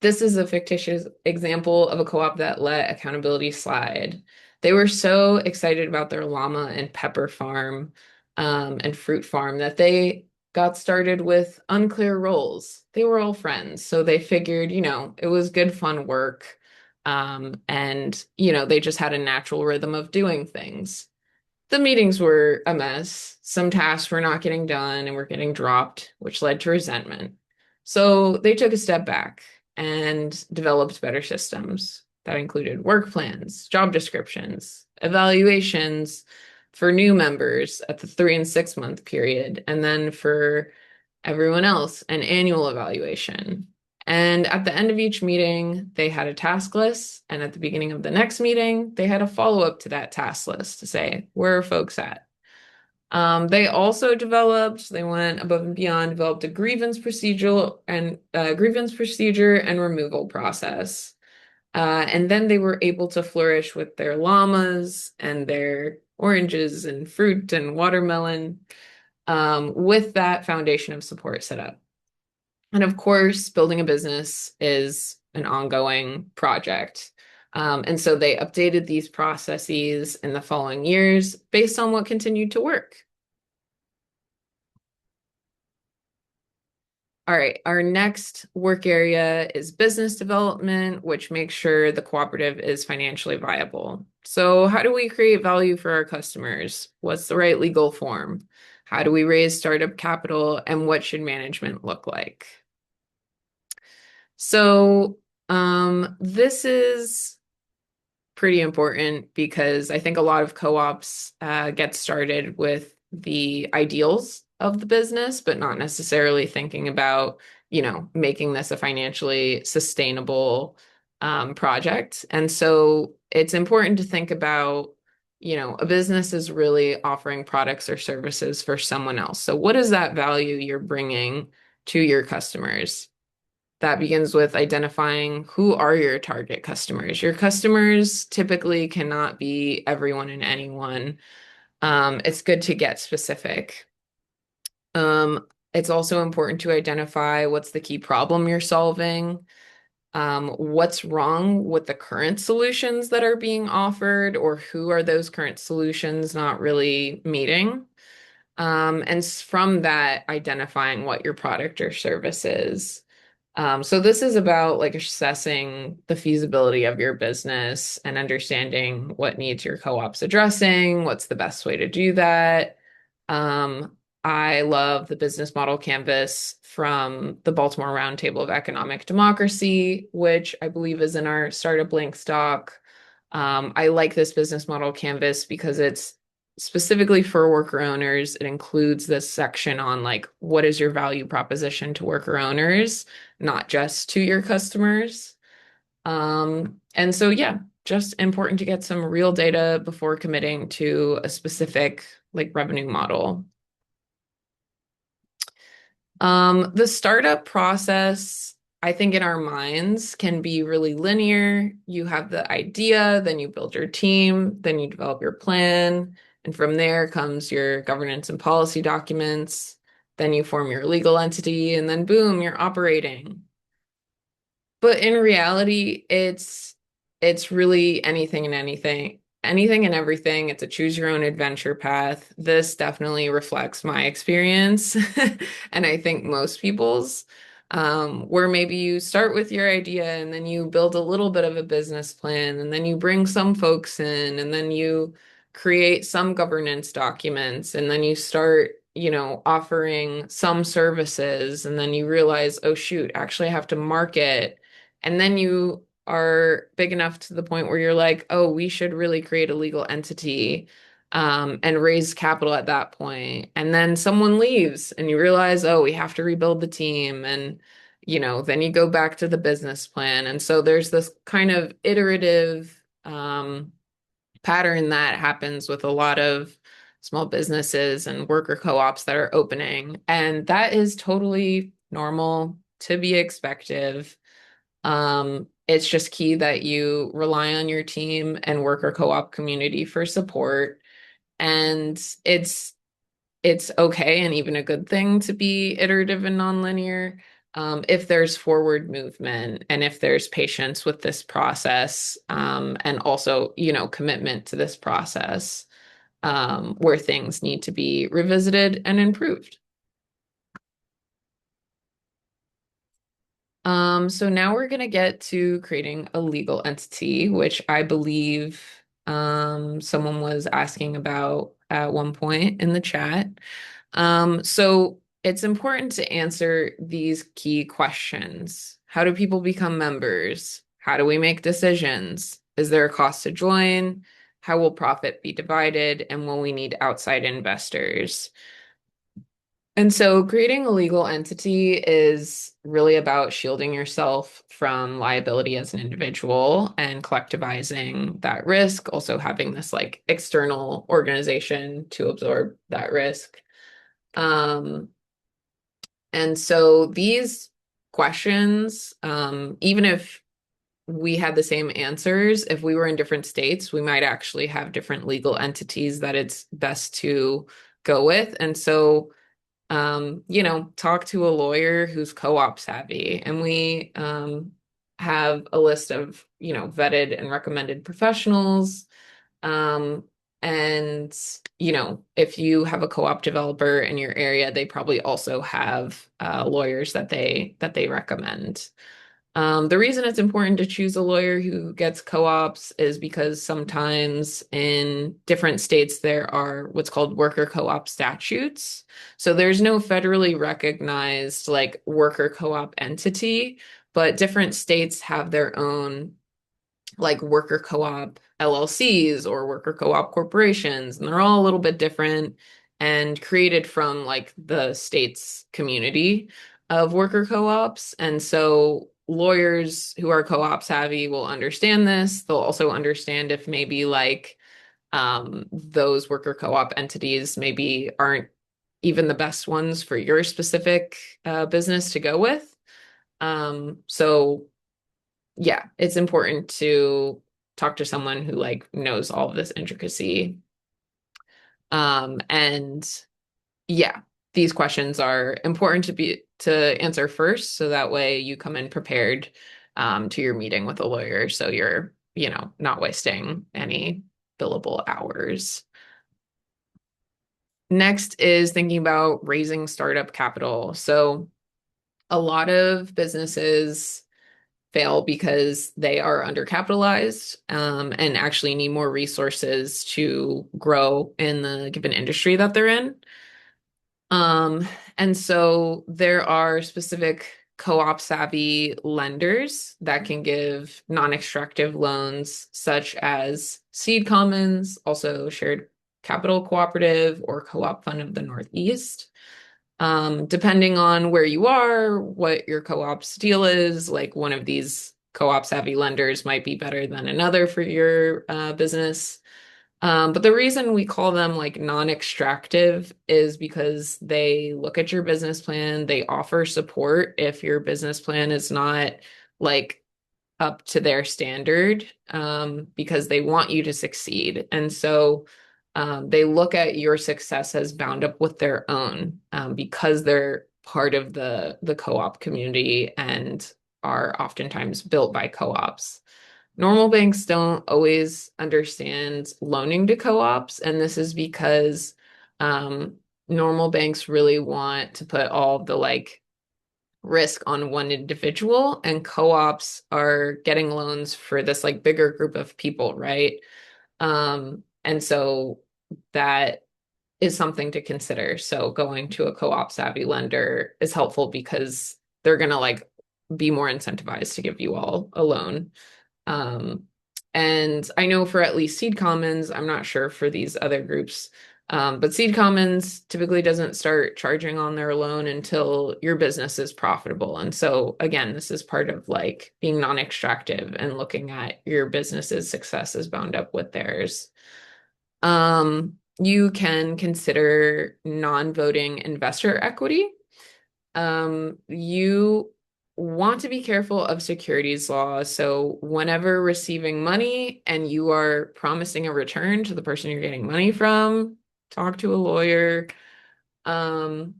This is a fictitious example of a co-op that let accountability slide. They were so excited about their llama and pepper farm, and fruit farm, that they got started with unclear roles. They were all friends, so they figured, it was good, fun work. And, they just had a natural rhythm of doing things. The meetings were a mess. Some tasks were not getting done and were getting dropped, which led to resentment. So they took a step back and developed better systems that included work plans, job descriptions, evaluations for new members at the 3 and 6 month period, and then for everyone else, an annual evaluation. And at the end of each meeting, they had a task list. And at the beginning of the next meeting, they had a follow-up to that task list to say, where are folks at? They went above and beyond, developed a grievance procedure and removal process. And then they were able to flourish with their llamas and their oranges and fruit and watermelon, with that foundation of support set up. And of course, building a business is an ongoing project. And so they updated these processes in the following years based on what continued to work. All right, our next work area is business development, which makes sure the cooperative is financially viable. So, how do we create value for our customers? What's the right legal form? How do we raise startup capital? And what should management look like? So, this is pretty important because I think a lot of co-ops get started with the ideals of the business, but not necessarily thinking about, making this a financially sustainable project. And so it's important to think about, a business is really offering products or services for someone else. So what is that value you're bringing to your customers? That begins with identifying who are your target customers. Your customers typically cannot be everyone and anyone. It's good to get specific. It's also important to identify what's the key problem you're solving, what's wrong with the current solutions that are being offered, or who are those current solutions not really meeting. And from that, identifying what your product or service is. So this is about like assessing the feasibility of your business and understanding what needs your co-op's addressing, what's the best way to do that. Um, I love the business model canvas from the Baltimore Roundtable of Economic Democracy, which I believe is in our Startup Link stock. I like this business model canvas because it's specifically for worker owners. It includes this section on like what is your value proposition to worker owners, not just to your customers. And so yeah, just important to get some real data before committing to a specific like revenue model. The startup process, I think in our minds can be really linear. You have the idea, then you build your team, then you develop your plan, and from there comes your governance and policy documents. Then you form your legal entity, and then boom, you're operating. But in reality, it's really anything and everything. It's a choose your own adventure path. This definitely reflects my experience, and I think most people's, where maybe you start with your idea and then you build a little bit of a business plan, and then you bring some folks in, and then you create some governance documents, and then you start, offering some services, and then you realize, oh shoot, actually I have to market. And then you are big enough to the point where you're like, oh, we should really create a legal entity, and raise capital at that point. And then someone leaves and you realize, oh, we have to rebuild the team. And, then you go back to the business plan. And so there's this kind of iterative, pattern that happens with a lot of small businesses and worker co-ops that are opening. And that is totally normal to be expected. It's just key that you rely on your team and worker co-op community for support. And it's okay and even a good thing to be iterative and nonlinear, if there's forward movement and if there's patience with this process, and also, commitment to this process, where things need to be revisited and improved. So now we're going to get to creating a legal entity, which I believe someone was asking about at one point in the chat. So it's important to answer these key questions. How do people become members? How do we make decisions? Is there a cost to join? How will profit be divided? And will we need outside investors? And so creating a legal entity is really about shielding yourself from liability as an individual and collectivizing that risk, also having this like external organization to absorb that risk. And so these questions, even if we had the same answers, if we were in different states, we might actually have different legal entities that it's best to go with. And so talk to a lawyer who's co-op savvy. And we have a list of, vetted and recommended professionals. And, if you have a co-op developer in your area, they probably also have lawyers that they recommend. The reason it's important to choose a lawyer who gets co-ops is because sometimes in different states there are what's called worker co-op statutes. So there's no federally recognized like worker co-op entity, but different states have their own like worker co-op LLCs or worker co-op corporations, and they're all a little bit different and created from like the state's community of worker co-ops. And so lawyers who are co-op savvy will understand this. They'll also understand if maybe like those worker co-op entities maybe aren't even the best ones for your specific business to go with. So yeah, it's important to talk to someone who like knows all of this intricacy. And yeah, these questions are important to answer first, so that way you come in prepared to your meeting with a lawyer, so you're, not wasting any billable hours. Next is thinking about raising startup capital. So a lot of businesses fail because they are undercapitalized and actually need more resources to grow in the given industry that they're in. And so there are specific co-op savvy lenders that can give non-extractive loans, such as Seed Commons, also Shared Capital Cooperative, or Co-op Fund of the Northeast. Depending on where you are, what your co-op's deal is, like one of these co-op savvy lenders might be better than another for your business. But the reason we call them like non-extractive is because they look at your business plan, they offer support if your business plan is not like up to their standard, because they want you to succeed. And so they look at your success as bound up with their own, because they're part of the co-op community and are oftentimes built by co-ops. Normal banks don't always understand loaning to co-ops, and this is because normal banks really want to put all the like risk on one individual, and co-ops are getting loans for this like bigger group of people, right? And so that is something to consider. So going to a co-op savvy lender is helpful because they're gonna like be more incentivized to give you all a loan. Um, and I know for at least Seed Commons, I'm not sure for these other groups, but Seed Commons typically doesn't start charging on their loan until your business is profitable. And so again, this is part of like being non-extractive and looking at your business's success is bound up with theirs. You can consider non-voting investor equity. You want to be careful of securities law. So whenever receiving money and you are promising a return to the person you're getting money from, talk to a lawyer. And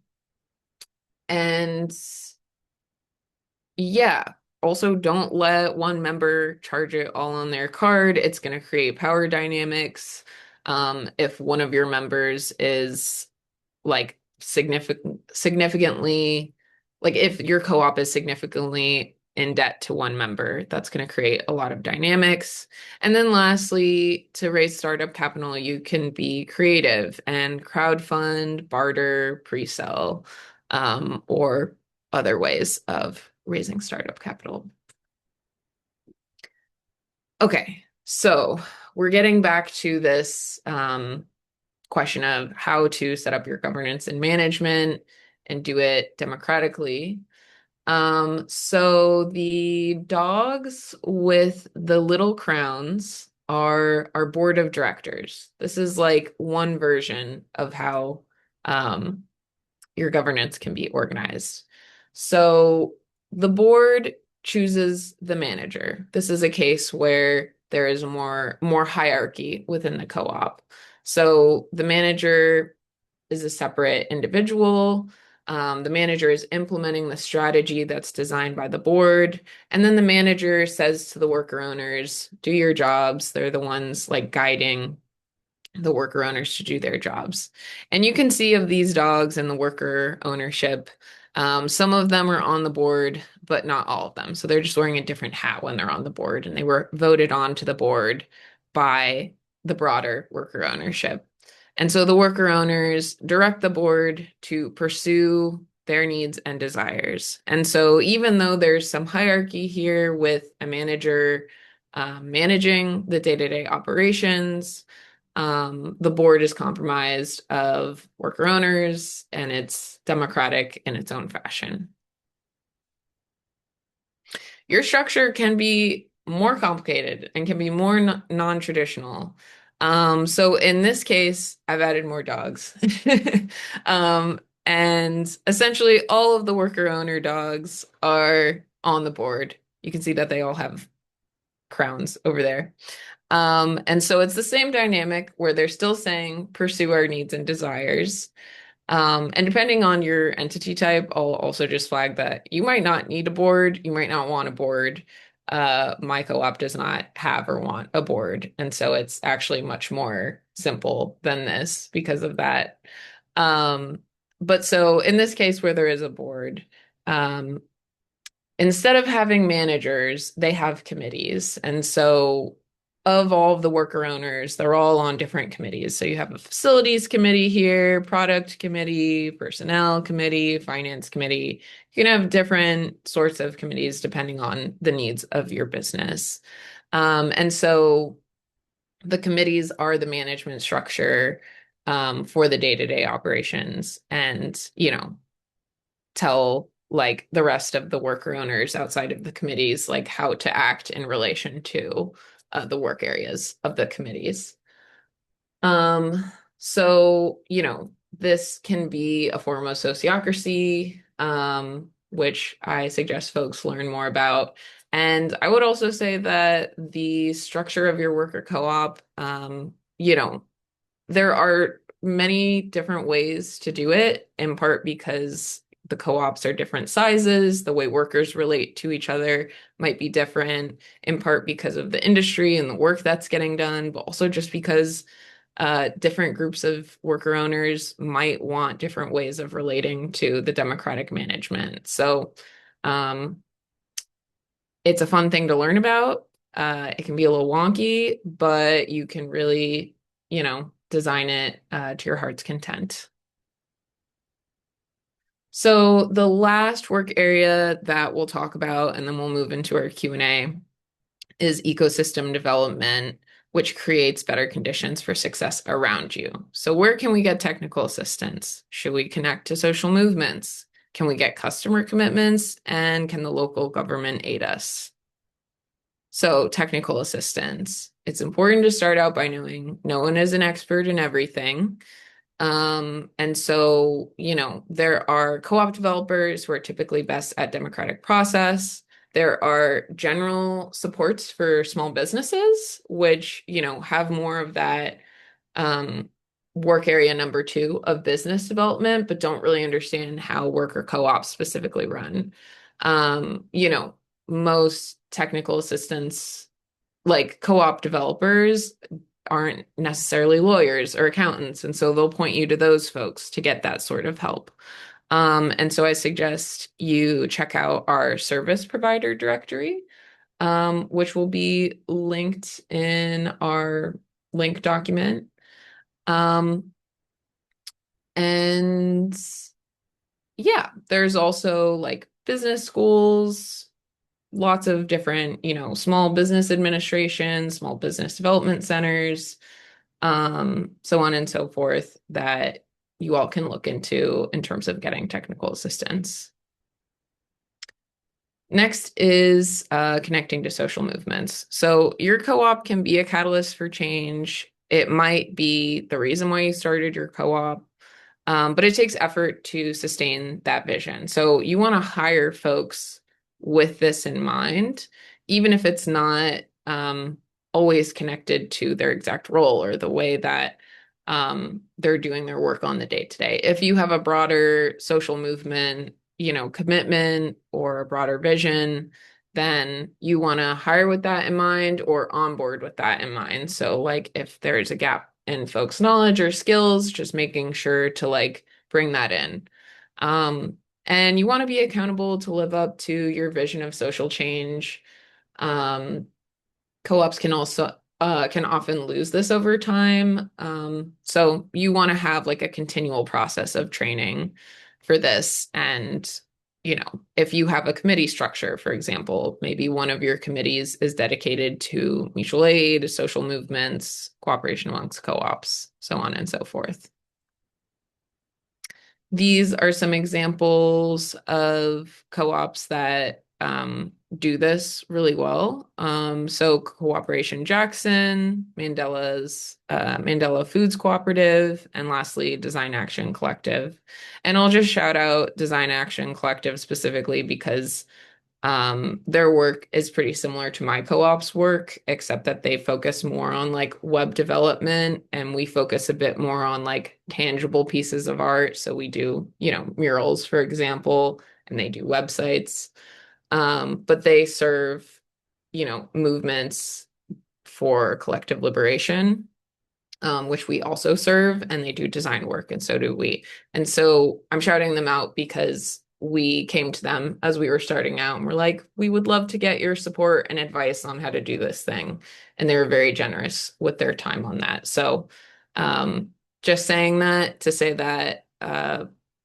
yeah, also don't let one member charge it all on their card. It's going to create power dynamics. If one of your members is like significantly, like if your co-op is significantly in debt to one member, that's going to create a lot of dynamics. And then lastly, to raise startup capital, you can be creative and crowdfund, barter, pre-sell, or other ways of raising startup capital. Okay, so we're getting back to this question of how to set up your governance and management and do it democratically. So the dogs with the little crowns are our board of directors. This is like one version of how your governance can be organized. So the board chooses the manager. This is a case where there is more hierarchy within the co-op. So the manager is a separate individual. The manager is implementing the strategy that's designed by the board. And then the manager says to the worker owners, do your jobs. They're the ones like guiding the worker owners to do their jobs. And you can see of these dogs in the worker ownership, some of them are on the board, but not all of them. So they're just wearing a different hat when they're on the board, and they were voted onto the board by the broader worker ownership. And so the worker owners direct the board to pursue their needs and desires. And so even though there's some hierarchy here with a manager managing the day-to-day operations, the board is comprised of worker owners, and it's democratic in its own fashion. Your structure can be more complicated and can be more non-traditional. So in this case, I've added more dogs. And essentially all of the worker owner dogs are on the board. You can see that they all have crowns over there. And so it's the same dynamic where they're still saying pursue our needs and desires. And depending on your entity type, I'll also just flag that you might not need a board, you might not want a board. My co-op does not have or want a board. And so it's actually much more simple than this because of that. But so in this case where there is a board, instead of having managers, they have committees. And so of all of the worker owners, they're all on different committees. So you have a facilities committee here, product committee, personnel committee, finance committee. You can have different sorts of committees depending on the needs of your business. And so the committees are the management structure for the day-to-day operations, and, tell like the rest of the worker owners outside of the committees, like how to act in relation to the work areas of the committees. So, this can be a form of sociocracy, which I suggest folks learn more about. And I would also say that the structure of your worker co-op, there are many different ways to do it, in part because the co-ops are different sizes, the way workers relate to each other might be different, in part because of the industry and the work that's getting done, but also just because different groups of worker owners might want different ways of relating to the democratic management. So it's a fun thing to learn about. It can be a little wonky, but you can really, design it to your heart's content. So the last work area that we'll talk about, and then we'll move into our Q&A, is ecosystem development, which creates better conditions for success around you. So where can we get technical assistance? Should we connect to social movements? Can we get customer commitments? And can the local government aid us? So technical assistance. It's important to start out by knowing no one is an expert in everything. And so, there are co-op developers who are typically best at democratic process. There are general supports for small businesses, which, have more of that work area number 2 of business development, but don't really understand how worker co-ops specifically run. Most technical assistance, like co-op developers, aren't necessarily lawyers or accountants, and so they'll point you to those folks to get that sort of help. And so I suggest you check out our service provider directory, which will be linked in our link document. And yeah, there's also like business schools, lots of different, small business administration, small business development centers, so on and so forth, that you all can look into in terms of getting technical assistance. Next is connecting to social movements. So your co-op can be a catalyst for change. It might be the reason why you started your co-op, but it takes effort to sustain that vision. So you want to hire folks with this in mind, even if it's not always connected to their exact role or the way that they're doing their work on the day-to-day. If you have a broader social movement, commitment or a broader vision, then you want to hire with that in mind or onboard with that in mind. So like if there's a gap in folks' knowledge or skills, just making sure to like bring that in. And you want to be accountable to live up to your vision of social change. Um, Co-ops can also can often lose this over time. So you want to have like a continual process of training for this. And, you know, if you have a committee structure, for example, maybe one of your committees is dedicated to mutual aid, social movements, cooperation amongst co-ops, so on and so forth. These are some examples of co-ops that do this really well. So Cooperation Jackson, Mandela Foods Cooperative, and lastly, Design Action Collective. And I'll just shout out Design Action Collective specifically because their work is pretty similar to my co-op's work, except that they focus more on like web development and we focus a bit more on like tangible pieces of art. So we do, you know, murals, for example, and they do websites. But they serve, you know, movements for collective liberation, which we also serve, and they do design work, and so do we. And so I'm shouting them out because we came to them as we were starting out and we're like, we would love to get your support and advice on how to do this thing. And they were very generous with their time on that. So just saying that to say that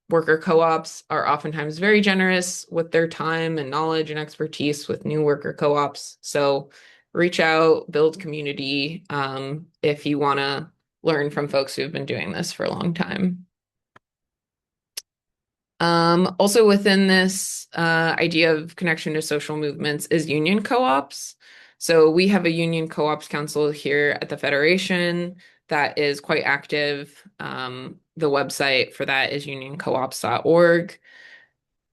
worker co-ops are oftentimes very generous with their time and knowledge and expertise with new worker co-ops. So reach out, build community if you want to learn from folks who've been doing this for a long time. Also within this idea of connection to social movements is union co-ops. So we have a union co-ops council here at the Federation that is quite active. The website for that is unioncoops.org.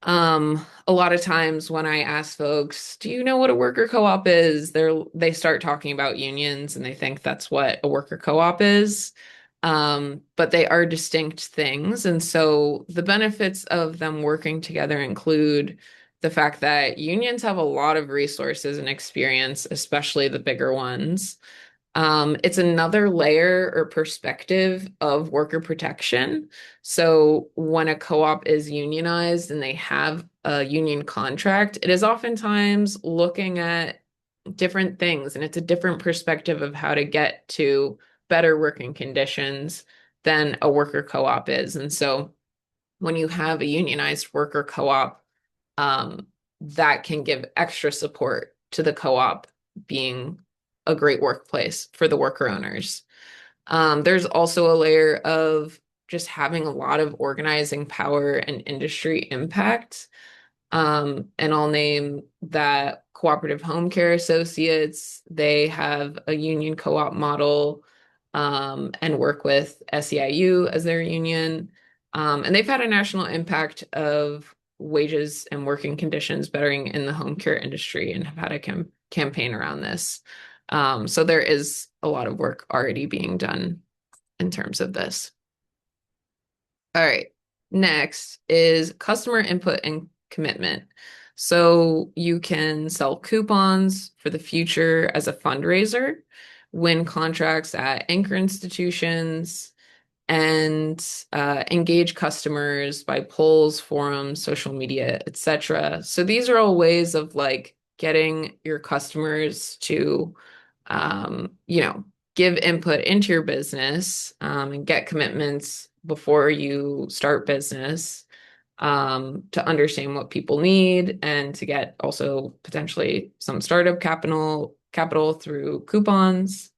A lot of times when I ask folks, do you know what a worker co-op is? They start talking about unions and they think that's what a worker co-op is. But they are distinct things. And so the benefits of them working together include the fact that unions have a lot of resources and experience, especially the bigger ones. It's another layer or perspective of worker protection. So when a co-op is unionized and they have a union contract, it is oftentimes looking at different things, and it's a different perspective of how to get to better working conditions than a worker co-op is. And so when you have a unionized worker co-op, that can give extra support to the co-op being a great workplace for the worker owners. There's also a layer of just having a lot of organizing power and industry impact. And I'll name that Cooperative Home Care Associates. They have a union co-op model and work with SEIU as their union. And they've had a national impact of wages and working conditions bettering in the home care industry and have had a campaign around this. So there is a lot of work already being done in terms of this. All right, next is customer input and commitment. So you can sell coupons for the future as a fundraiser, win contracts at anchor institutions, and engage customers by polls, forums, social media, etc. So these are all ways of like getting your customers to, you know, give input into your business and get commitments before you start business to understand what people need and to get also potentially some startup capital through coupons.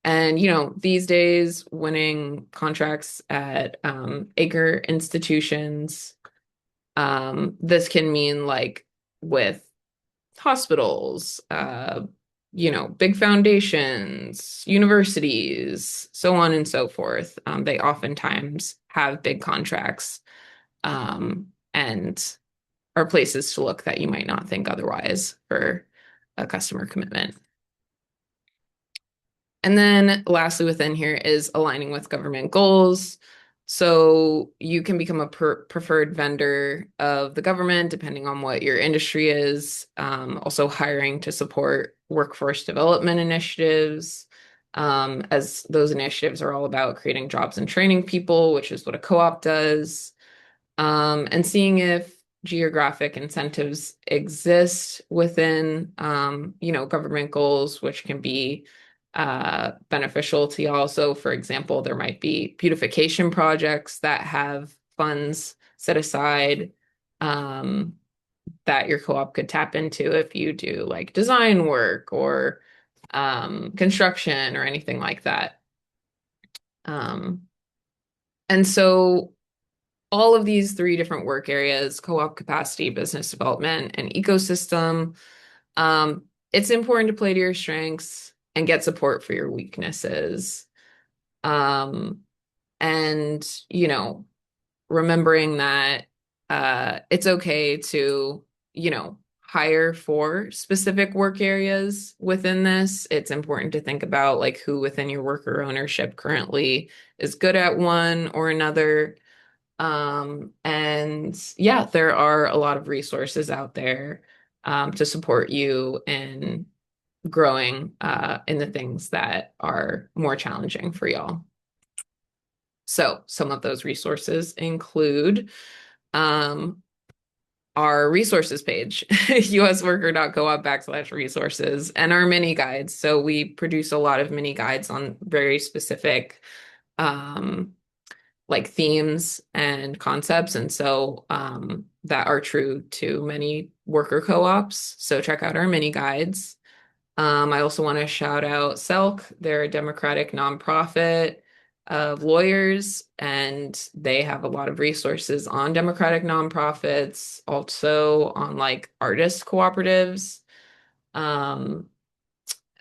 And, you know, these days, winning contracts at acre institutions, this can mean like with hospitals, you know, big foundations, universities, so on and so forth. They oftentimes have big contracts and are places to look that you might not think otherwise for a customer commitment. And then lastly within here is aligning with government goals. So you can become a preferred vendor of the government depending on what your industry is. Also hiring to support workforce development initiatives, as those initiatives are all about creating jobs and training people, which is what a co-op does, and seeing if geographic incentives exist within, government goals, which can be beneficial to y'all. So, for example, there might be beautification projects that have funds set aside um, that your co-op could tap into if you do like design work or construction or anything like that. Um, and so all of these three different work areas, co-op capacity, business development, and ecosystem, it's important to play to your strengths and get support for your weaknesses. Um, and, remembering that it's okay to, hire for specific work areas within this. It's important to think about like who within your worker ownership currently is good at one or another. And yeah, there are a lot of resources out there to support you in growing in the things that are more challenging for y'all. So some of those resources include um, our resources page, usworker.coop/resources, and our mini guides. So we produce a lot of mini guides on very specific um, like themes and concepts. And so that are true to many worker co-ops. So check out our mini guides. I also want to shout out SELC. They're a democratic nonprofit of lawyers, and they have a lot of resources on democratic nonprofits, also on like artist cooperatives. Um,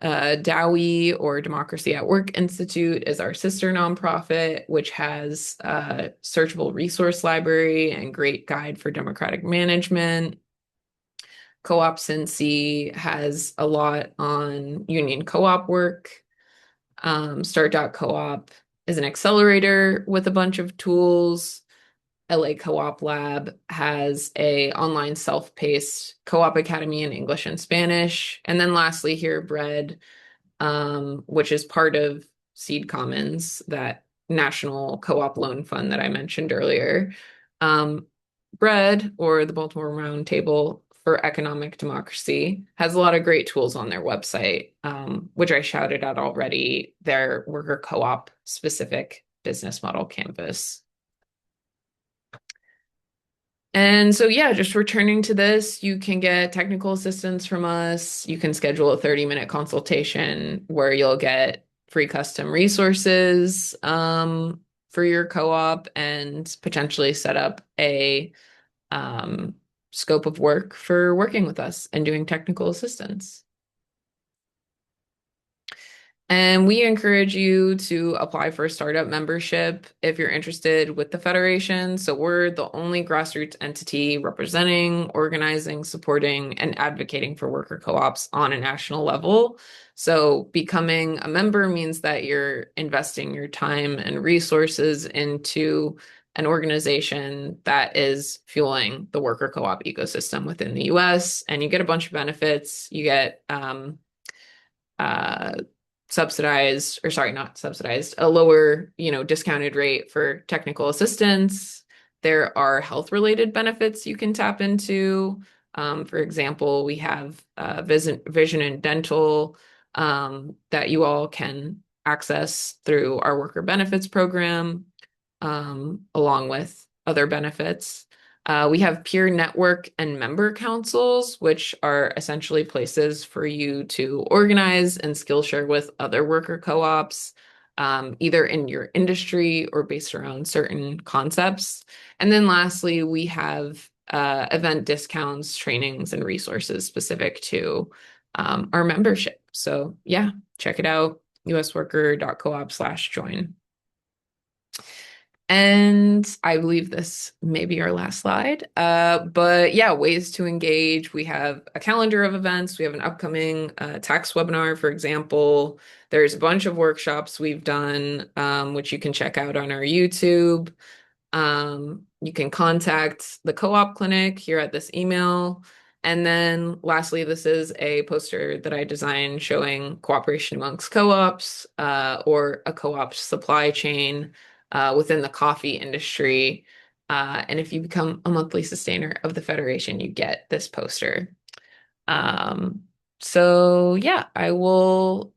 DOWI, or Democracy at Work Institute, is our sister nonprofit, which has a searchable resource library and great guide for democratic management. Co-op Cincy has a lot on union co-op work. Start.coop is an accelerator with a bunch of tools. LA Co-op Lab has a online self-paced co-op academy in English and Spanish. And then lastly here, Bread, which is part of Seed Commons, that national co-op loan fund that I mentioned earlier. Bread, or the Baltimore Roundtable for Economic Democracy, has a lot of great tools on their website, which I shouted out already, their worker co-op specific business model canvas. And so, yeah, just returning to this, you can get technical assistance from us. You can schedule a 30-minute consultation where you'll get free custom resources for your co-op and potentially set up a scope of work for working with us and doing technical assistance. And we encourage you to apply for a startup membership if you're interested with the Federation. So we're the only grassroots entity representing, organizing, supporting, and advocating for worker co-ops on a national level. So becoming a member means that you're investing your time and resources into an organization that is fueling the worker co-op ecosystem within the US. And you get a bunch of benefits. You get subsidized, or sorry, not subsidized, a lower, discounted rate for technical assistance. There are health-related benefits you can tap into. For example, we have vision and dental that you all can access through our worker benefits program, along with other benefits. We have peer network and member councils, which are essentially places for you to organize and skill share with other worker co-ops, either in your industry or based around certain concepts. And then lastly, we have event discounts, trainings, and resources specific to our membership. So yeah, check it out, usworker.coop/join. And I believe this may be our last slide. But yeah, ways to engage. We have a calendar of events. We have an upcoming tax webinar, for example. There's a bunch of workshops we've done, which you can check out on our YouTube. You can contact the Co-op Clinic here at this email. And then lastly, this is a poster that I designed showing cooperation amongst co-ops or a co-op supply chain within the coffee industry. And if you become a monthly sustainer of the Federation, you get this poster. Um, so yeah, I will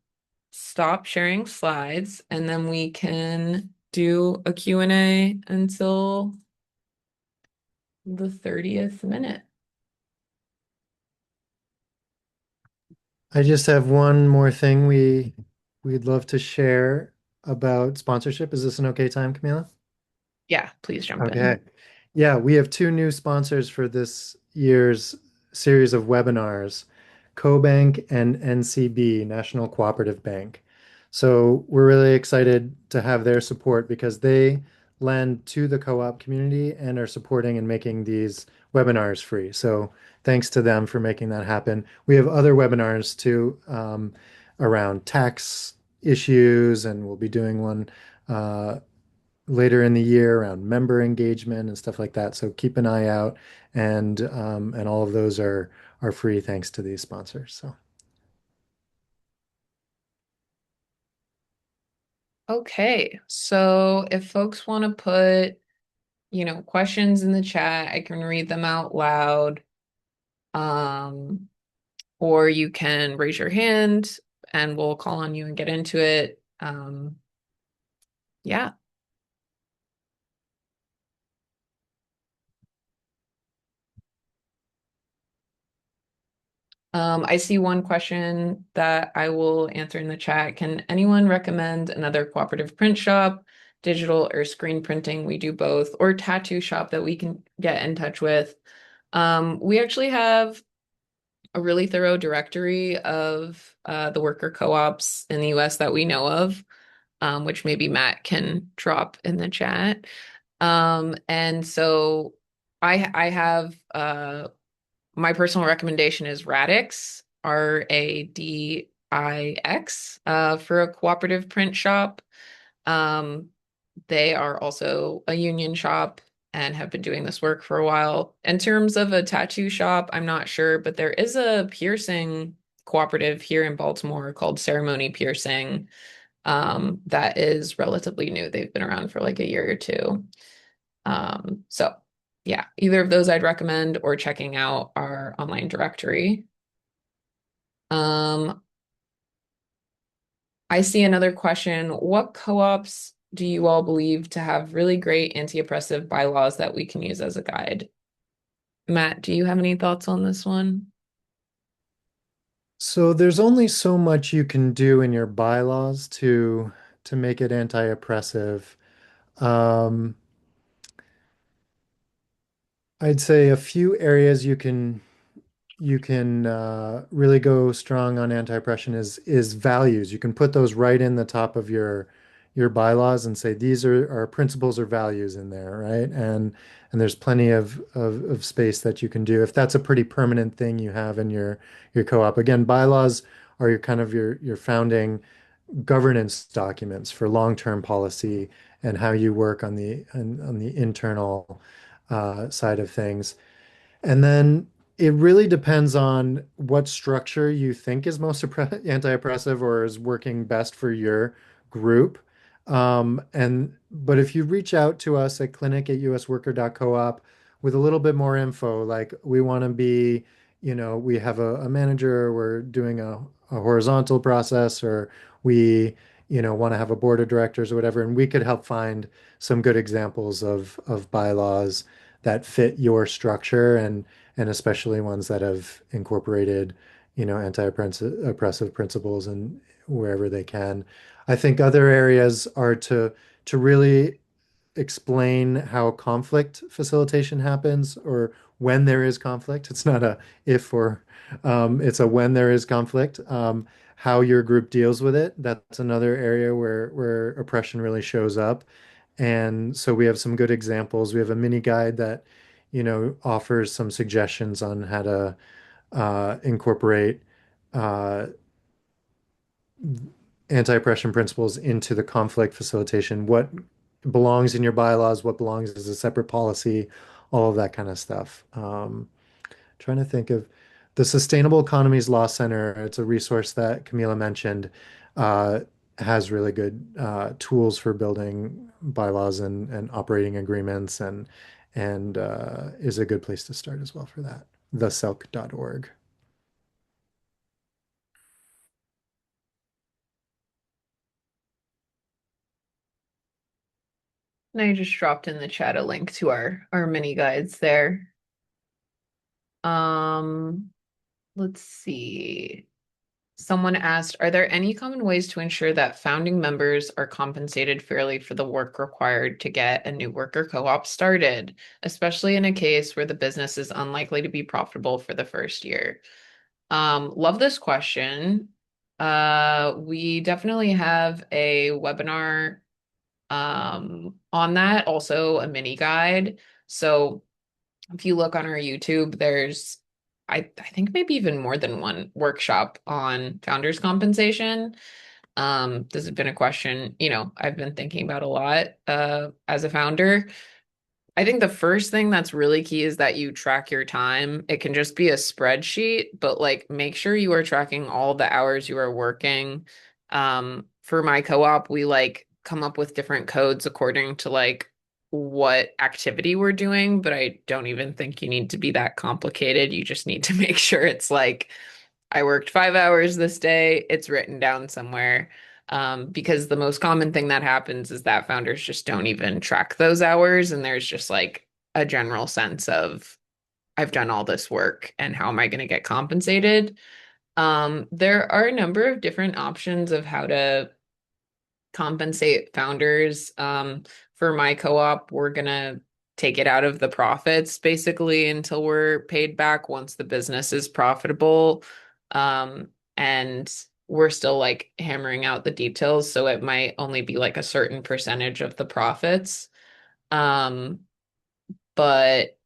stop sharing slides and then we can do a Q&A until the 30th minute. I just have one more thing we'd love to share about sponsorship. Is this an okay time, Camila? Yeah, please jump Okay. in. Yeah, we have two new sponsors for this year's series of webinars, CoBank and NCB, National Cooperative Bank. So we're really excited to have their support because they lend to the co-op community and are supporting and making these webinars free. So thanks to them for making that happen. We have other webinars too around tax issues, and we'll be doing one later in the year around member engagement and stuff like that. So keep an eye out, and all of those are free thanks to these sponsors. So Okay, so if folks want to put, questions in the chat, I can read them out loud. Um, or you can raise your hand and we'll call on you and get into it. Yeah. I see one question that I will answer in the chat. Can anyone recommend another cooperative print shop, digital or screen printing? We do both, or tattoo shop that we can get in touch with. We actually have a really thorough directory of the worker co-ops in the US that we know of, which maybe Matt can drop in the chat. And so I have my personal recommendation is Radix, Radix, for a cooperative print shop. Um, they are also a union shop and have been doing this work for a while. In terms of a tattoo shop, I'm not sure, but there is a piercing cooperative here in Baltimore called Ceremony Piercing, that is relatively new. They've been around for like a year or two. So yeah, either of those I'd recommend or checking out our online directory. Um, I see another question. What co-ops do you all believe to have really great anti-oppressive bylaws that we can use as a guide? Matt, do you have any thoughts on this one? so there's only so much you can do in your bylaws to make it anti-oppressive. Um, I'd say a few areas you can really go strong on anti-oppression is values. You can put those right in the top of your bylaws and say these are our principles or values in there, right? And there's plenty of space that you can do if that's a pretty permanent thing you have in your co-op. Again, bylaws are your kind of your founding governance documents for long-term policy and how you work on the internal side of things. And then it really depends on what structure you think is most anti-oppressive or is working best for your group. But if you reach out to us at clinic@usworker.coop with a little bit more info, like we want to be, we have a manager, we're doing a horizontal process, or we, want to have a board of directors or whatever, and we could help find some good examples of bylaws that fit your structure and especially ones that have incorporated, anti-oppressive principles and wherever they can. I think other areas are to really explain how conflict facilitation happens or when there is conflict. It's not a if or it's a when there is conflict. How your group deals with it. That's another area where oppression really shows up. And so we have some good examples. We have a mini guide that, offers some suggestions on how to incorporate uh, anti-oppression principles into the conflict facilitation. What belongs in your bylaws, what belongs as a separate policy, all of that kind of stuff. Trying to think of the Sustainable Economies Law Center. It's a resource that Camila mentioned, uh, has really good tools for building bylaws and operating agreements, and is a good place to start as well for that. Theselc.org. And I just dropped in the chat a link to our mini guides there. Let's see. Someone asked, are there any common ways to ensure that founding members are compensated fairly for the work required to get a new worker co-op started, especially in a case where the business is unlikely to be profitable for the first year? Love this question. We definitely have a webinar on that, also a mini guide. So if you look on our YouTube, there's I think maybe even more than one workshop on founders compensation. This has been a question, I've been thinking about a lot as a founder. I think the first thing that's really key is that you track your time. It can just be a spreadsheet, but like make sure you are tracking all the hours you are working. For my co-op, we like come up with different codes according to like what activity we're doing, but I don't even think you need to be that complicated. You just need to make sure it's like I worked 5 hours this day, it's written down somewhere. Because the most common thing that happens is that founders just don't even track those hours, and there's just like a general sense of I've done all this work and how am I going to get compensated? There are a number of different options of how to compensate founders. For my co-op, we're gonna take it out of the profits basically until we're paid back once the business is profitable. And we're still like hammering out the details, so it might only be like a certain percentage of the profits. Um, but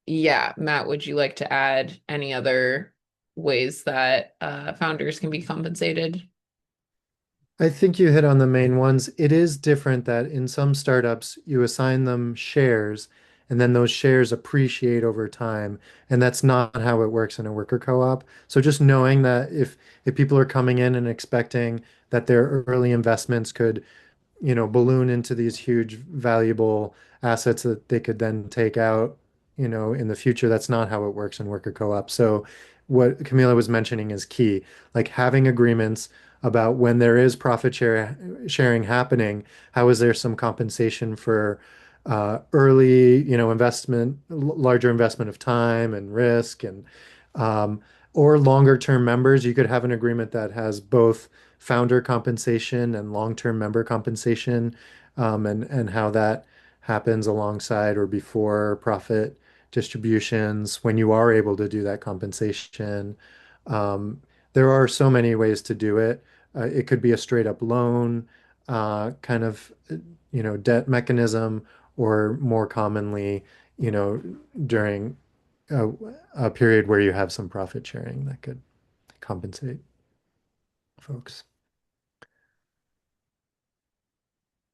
yeah, Matt, would you like to add any other ways that founders can be compensated? I think you hit on the main ones. It is different that in some startups you assign them shares and then those shares appreciate over time. And that's not how it works in a worker co-op. So just knowing that if people are coming in and expecting that their early investments could balloon into these huge valuable assets that they could then take out, in the future. That's not how it works in worker co-op. So what Camila was mentioning is key, like having agreements about when there is sharing happening, how is there some compensation for early, investment, larger investment of time and risk and or longer term members. You could have an agreement that has both founder compensation and long-term member compensation, and how that happens alongside or before profit distributions when you are able to do that compensation. Um, there are so many ways to do it. It could be a straight up loan, kind of, debt mechanism, or more commonly, you know, during a, a period where you have some profit sharing that could compensate folks.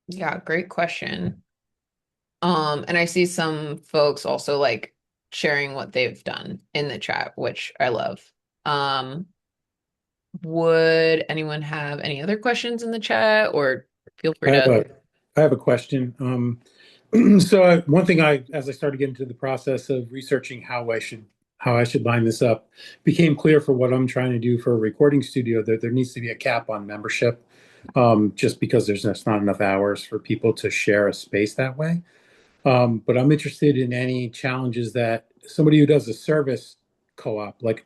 Yeah, great question. And I see some folks also like sharing what they've done in the chat, which I love. Um, would anyone have any other questions in the chat or feel free I have to? a, I have a question. One thing as I started getting into the process of researching how I should line this up, became clear for what I'm trying to do for a recording studio that there needs to be a cap on membership, just because there's just not enough hours for people to share a space that way. But I'm interested in any challenges that somebody who does a service co-op, like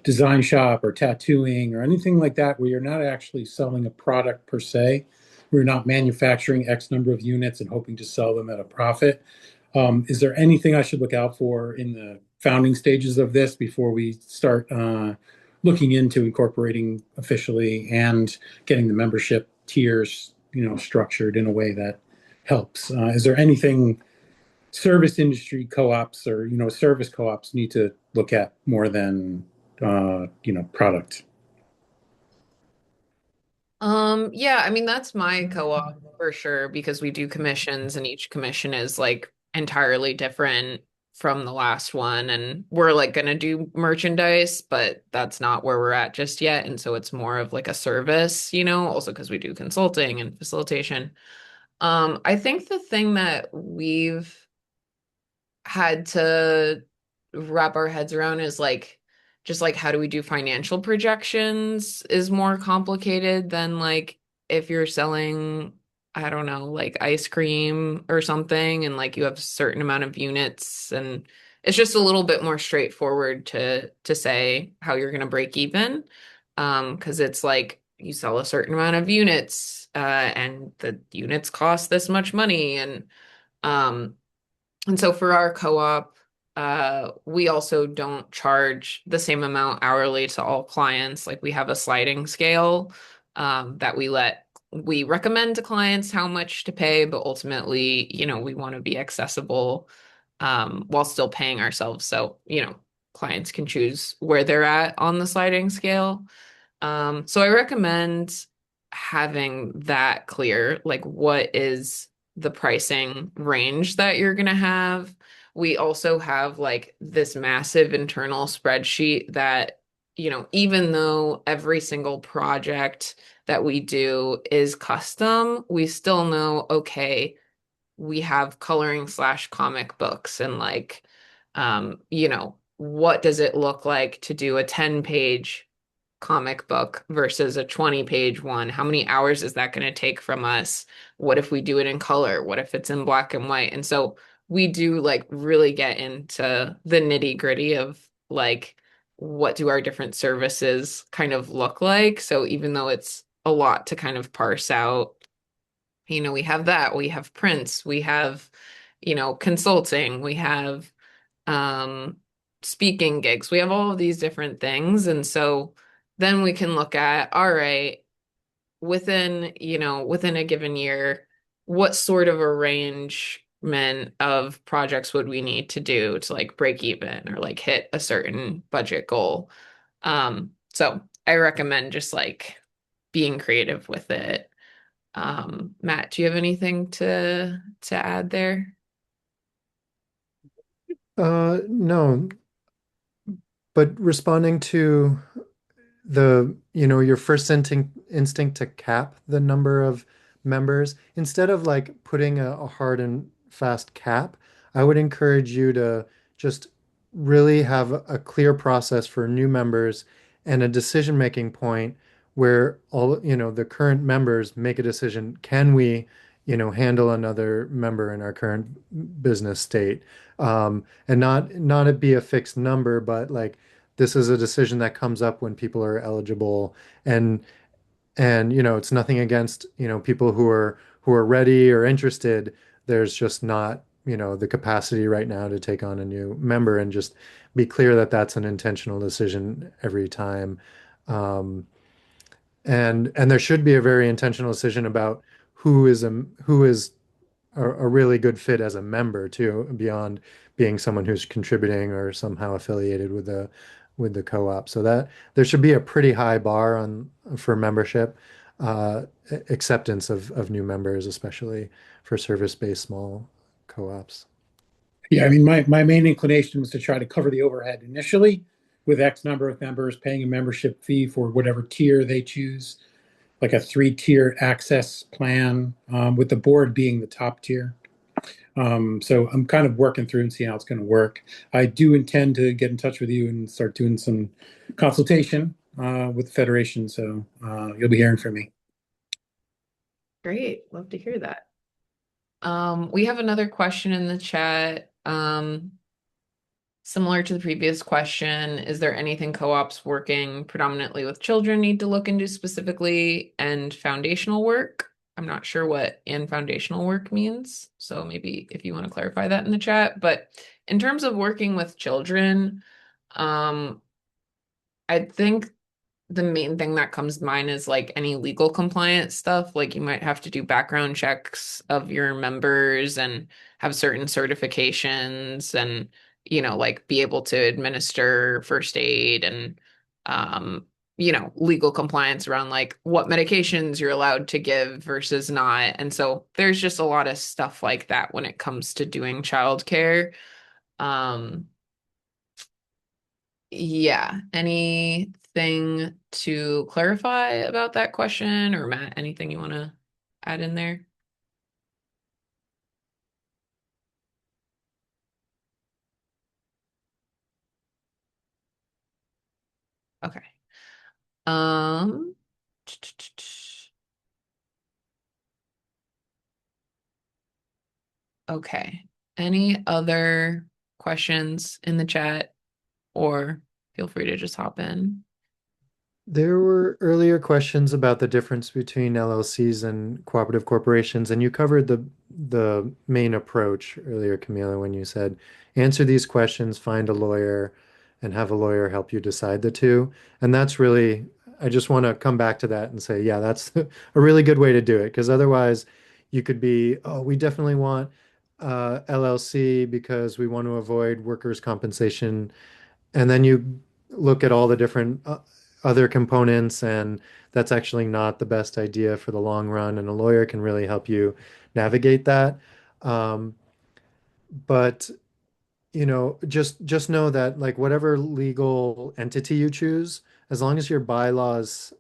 design shop or tattooing or anything like that, where you're not actually selling a product per se, where you're not manufacturing X number of units and hoping to sell them at a profit. Is there anything I should look out for in the founding stages of this before we start looking into incorporating officially and getting the membership tiers, structured in a way that helps? Is there anything service industry co-ops or service co-ops need to look at more than product? Yeah, I mean that's my co-op for sure because we do commissions and each commission is like entirely different. from the last one, and we're like going to do merchandise, but that's not where we're at just yet. And so it's more of like a service, also because we do consulting and facilitation. I think the thing that we've had to wrap our heads around is like just like how do we do financial projections is more complicated than like if you're selling, I don't know, like ice cream or something, and like you have a certain amount of units, and it's just a little bit more straightforward to say how you're going to break even, because it's like you sell a certain amount of units, and the units cost this much money, um and so for our co-op, we also don't charge the same amount hourly to all clients. Like we have a sliding scale, that we recommend to clients how much to pay, but ultimately, we want to be accessible, while still paying ourselves. So, clients can choose where they're at on the sliding scale. So I recommend having that clear, like what is the pricing range that you're going to have. We also have like this massive internal spreadsheet that, even though every single project that we do is custom, we still know, okay, we have coloring/comic books, and like, what does it look like to do a 10-page comic book versus a 20-page one? How many hours is that going to take from us? What if we do it in color? What if it's in black and white? And so we do like really get into the nitty-gritty of like what do our different services kind of look like. So even though it's a lot to kind of parse out, we have that, we have prints, we have, consulting, we have um speaking gigs, we have all of these different things. And so then we can look at, all right, within a given year, what sort of arrangement of projects would we need to do to like break even or like hit a certain budget goal. So I recommend just like being creative with it. Matt, do you have anything to add there? No, but responding to your first instinct to cap the number of members, instead of like putting a hard and fast cap, I would encourage you to just really have a clear process for new members and a decision-making point where the current members make a decision. Can we, handle another member in our current business state? And not it be a fixed number, but like this is a decision that comes up when people are eligible, and it's nothing against people who are ready or interested. There's just not the capacity right now to take on a new member, and just be clear that that's an intentional decision every time. um, and there should be a very intentional decision about who is a really good fit as a member too, beyond being someone who's contributing or somehow affiliated with the co-op. So that there should be a pretty high bar on for membership, acceptance of new members, especially for service-based small co-ops. Yeah, I mean, my main inclination was to try to cover the overhead initially with X number of members paying a membership fee for whatever tier they choose, like a three-tier access plan, with the board being the top tier. So I'm kind of working through and seeing how it's going to work. I do intend to get in touch with you and start doing some consultation with the Federation. So you'll be hearing from me. Great. Love to hear that. We have another question in the chat. Similar to the previous question, is there anything co-ops working predominantly with children need to look into specifically, and foundational work? I'm not sure what "and foundational work" means, so maybe if you want to clarify that in the chat. But in terms of working with children, I think the main thing that comes to mind is like any legal compliance stuff. Like you might have to do background checks of your members and have certain certifications, and like be able to administer first aid, and legal compliance around like what medications you're allowed to give versus not. And so there's just a lot of stuff like that when it comes to doing childcare. Yeah, anything to clarify about that question, or Matt, anything you want to add in there? Okay. Um, okay. Any other questions in the chat, or feel free to just hop in. There were earlier questions about the difference between LLCs and cooperative corporations, and you covered the main approach earlier, Camila, when you said answer these questions, find a lawyer, and have a lawyer help you decide the two. And that's really, I just want to come back to that and say, yeah, that's a really good way to do it, because otherwise you could be, oh, we definitely want LLC because we want to avoid workers' compensation, and then you look at all the different other components, and that's actually not the best idea for the long run. And a lawyer can really help you navigate that. Um, but just know that like whatever legal entity you choose, as long as your bylaws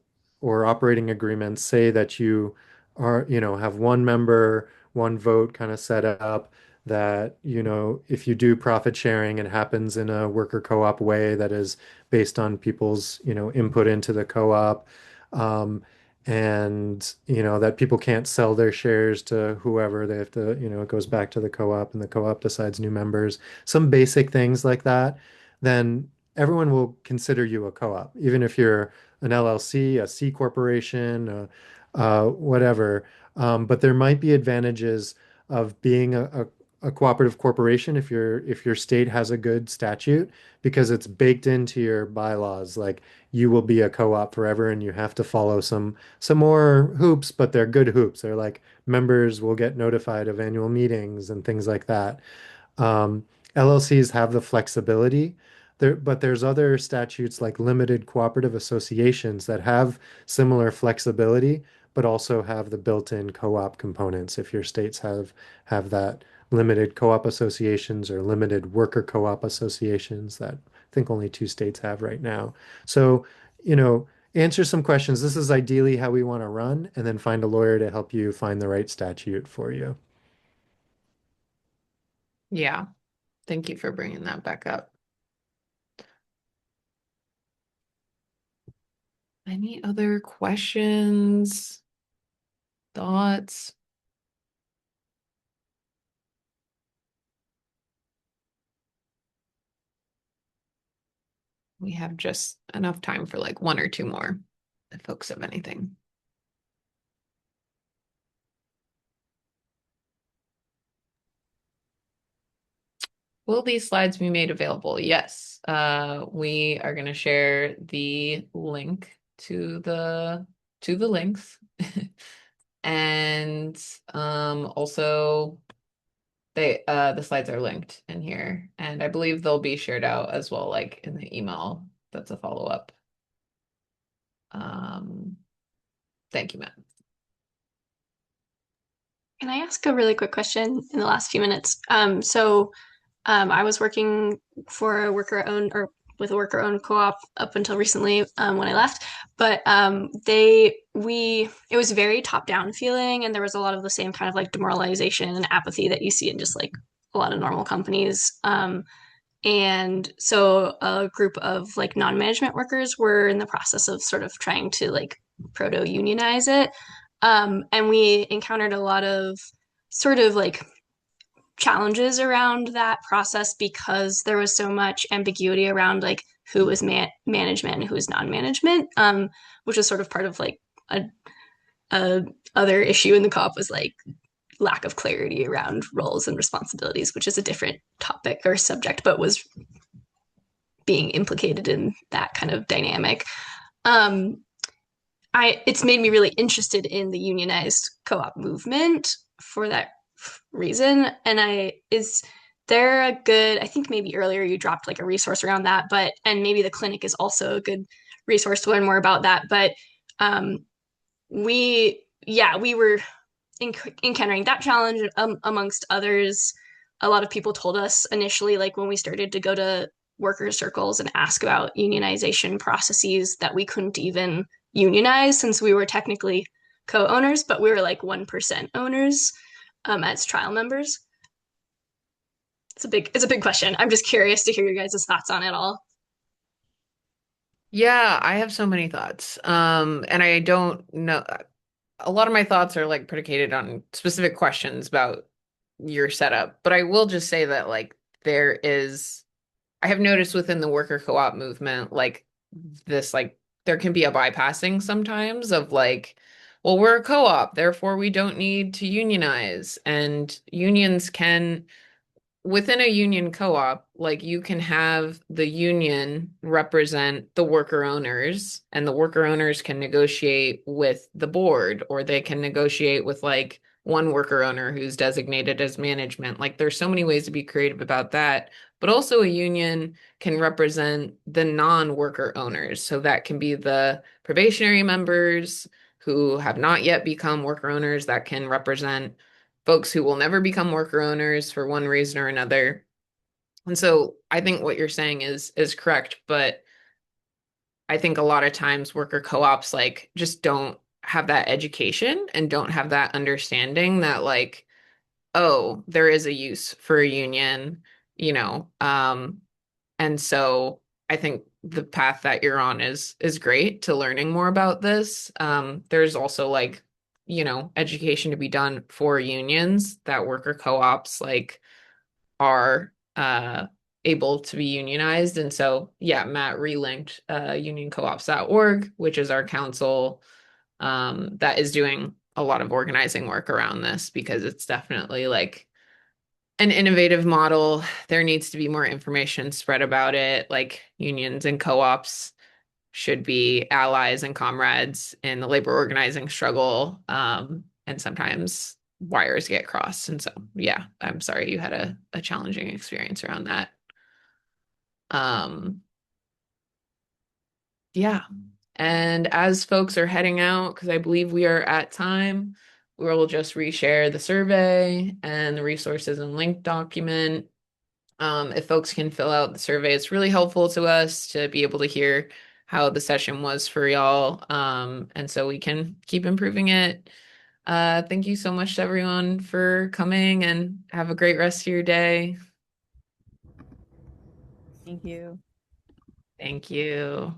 or operating agreements say that you are, have one member, one vote kind of set up, that, if you do profit sharing, it happens in a worker co-op way that is based on people's, input into the co-op. Um, and that people can't sell their shares to whoever. They have to, it goes back to the co-op, and the co-op decides new members, some basic things like that, then everyone will consider you a co-op, even if you're an LLC, a C corporation, whatever. But there might be advantages of being a cooperative corporation if your state has a good statute, because it's baked into your bylaws. Like, you will be a co-op forever, and you have to follow some more hoops, but they're good hoops. They're like members will get notified of annual meetings and things like that. Um, LLCs have the flexibility there, but there's other statutes like limited cooperative associations that have similar flexibility, but also have the built-in co-op components. If your states have that limited co-op associations or limited worker co-op associations that I think only 2 states have right now. So, answer some questions. This is ideally how we want to run, and then find a lawyer to help you find the right statute for you. Yeah, thank you for bringing that back up. Any other questions, thoughts? We have just enough time for like one or two more, if folks have anything. Will these slides be made available? Yes. We are going to share the link to the links. And also the slides are linked in here, and I believe they'll be shared out as well, like in the email that's a follow-up. Thank you, Matt. Can I ask a really quick question in the last few minutes? I was working for a worker-owned or with a worker-owned co-op up until recently when I left, but it was very top-down feeling, and there was a lot of the same kind of like demoralization and apathy that you see in just like a lot of normal companies. And so a group of like non-management workers were in the process of sort of trying to like proto-unionize it. And we encountered a lot of sort of like challenges around that process because there was so much ambiguity around like who was management and who was non-management, which was sort of part of like a other issue in the co-op was like lack of clarity around roles and responsibilities, which is a different topic or subject, but was being implicated in that kind of dynamic. It's made me really interested in the unionized co-op movement for that reason. And is there a good, I think maybe earlier you dropped like a resource around that, and maybe the clinic is also a good resource to learn more about that. But we were encountering that challenge amongst others. a lot of people told us initially, like when we started to go to worker circles and ask about unionization processes, that we couldn't even unionize since we were technically co-owners, but we were like 1% owners as trial members. It's a big question. I'm just curious to hear your guys' thoughts on it all. Yeah, I have so many thoughts. And I don't know. A lot of my thoughts are like predicated on specific questions about your setup. But I will just say that like I have noticed within the worker co-op movement, like this, like there can be a bypassing sometimes of like, well, we're a co-op, therefore we don't need to unionize. And unions can within a union co-op, like you can have the union represent the worker owners, and the worker owners can negotiate with the board, or they can negotiate with like one worker owner who's designated as management. Like there's so many ways to be creative about that. But also a union can represent the non-worker owners. So that can be the probationary members who have not yet become worker owners, that can represent folks who will never become worker owners for one reason or another. And so I think what you're saying is correct, but I think a lot of times worker co-ops like just don't have that education and don't have that understanding that like, oh, there is a use for a union, you know. And so I think the path that you're on is great to learning more about this. There's also like, you know, education to be done for unions that worker co-ops like are able to be unionized. And so yeah, Matt relinked unioncoops.org, which is our council that is doing a lot of organizing work around this because it's definitely like an innovative model. There needs to be more information spread about it. Like unions and co-ops should be allies and comrades in the labor organizing struggle. And sometimes wires get crossed. And so, yeah, I'm sorry you had a challenging experience around that. Um, yeah. And as folks are heading out, because I believe we are at time, we'll just reshare the survey and the resources and link document. If folks can fill out the survey, it's really helpful to us to be able to hear how the session was for y'all. And so we can keep improving it. Thank you so much to everyone for coming and have a great rest of your day. Thank you. Thank you.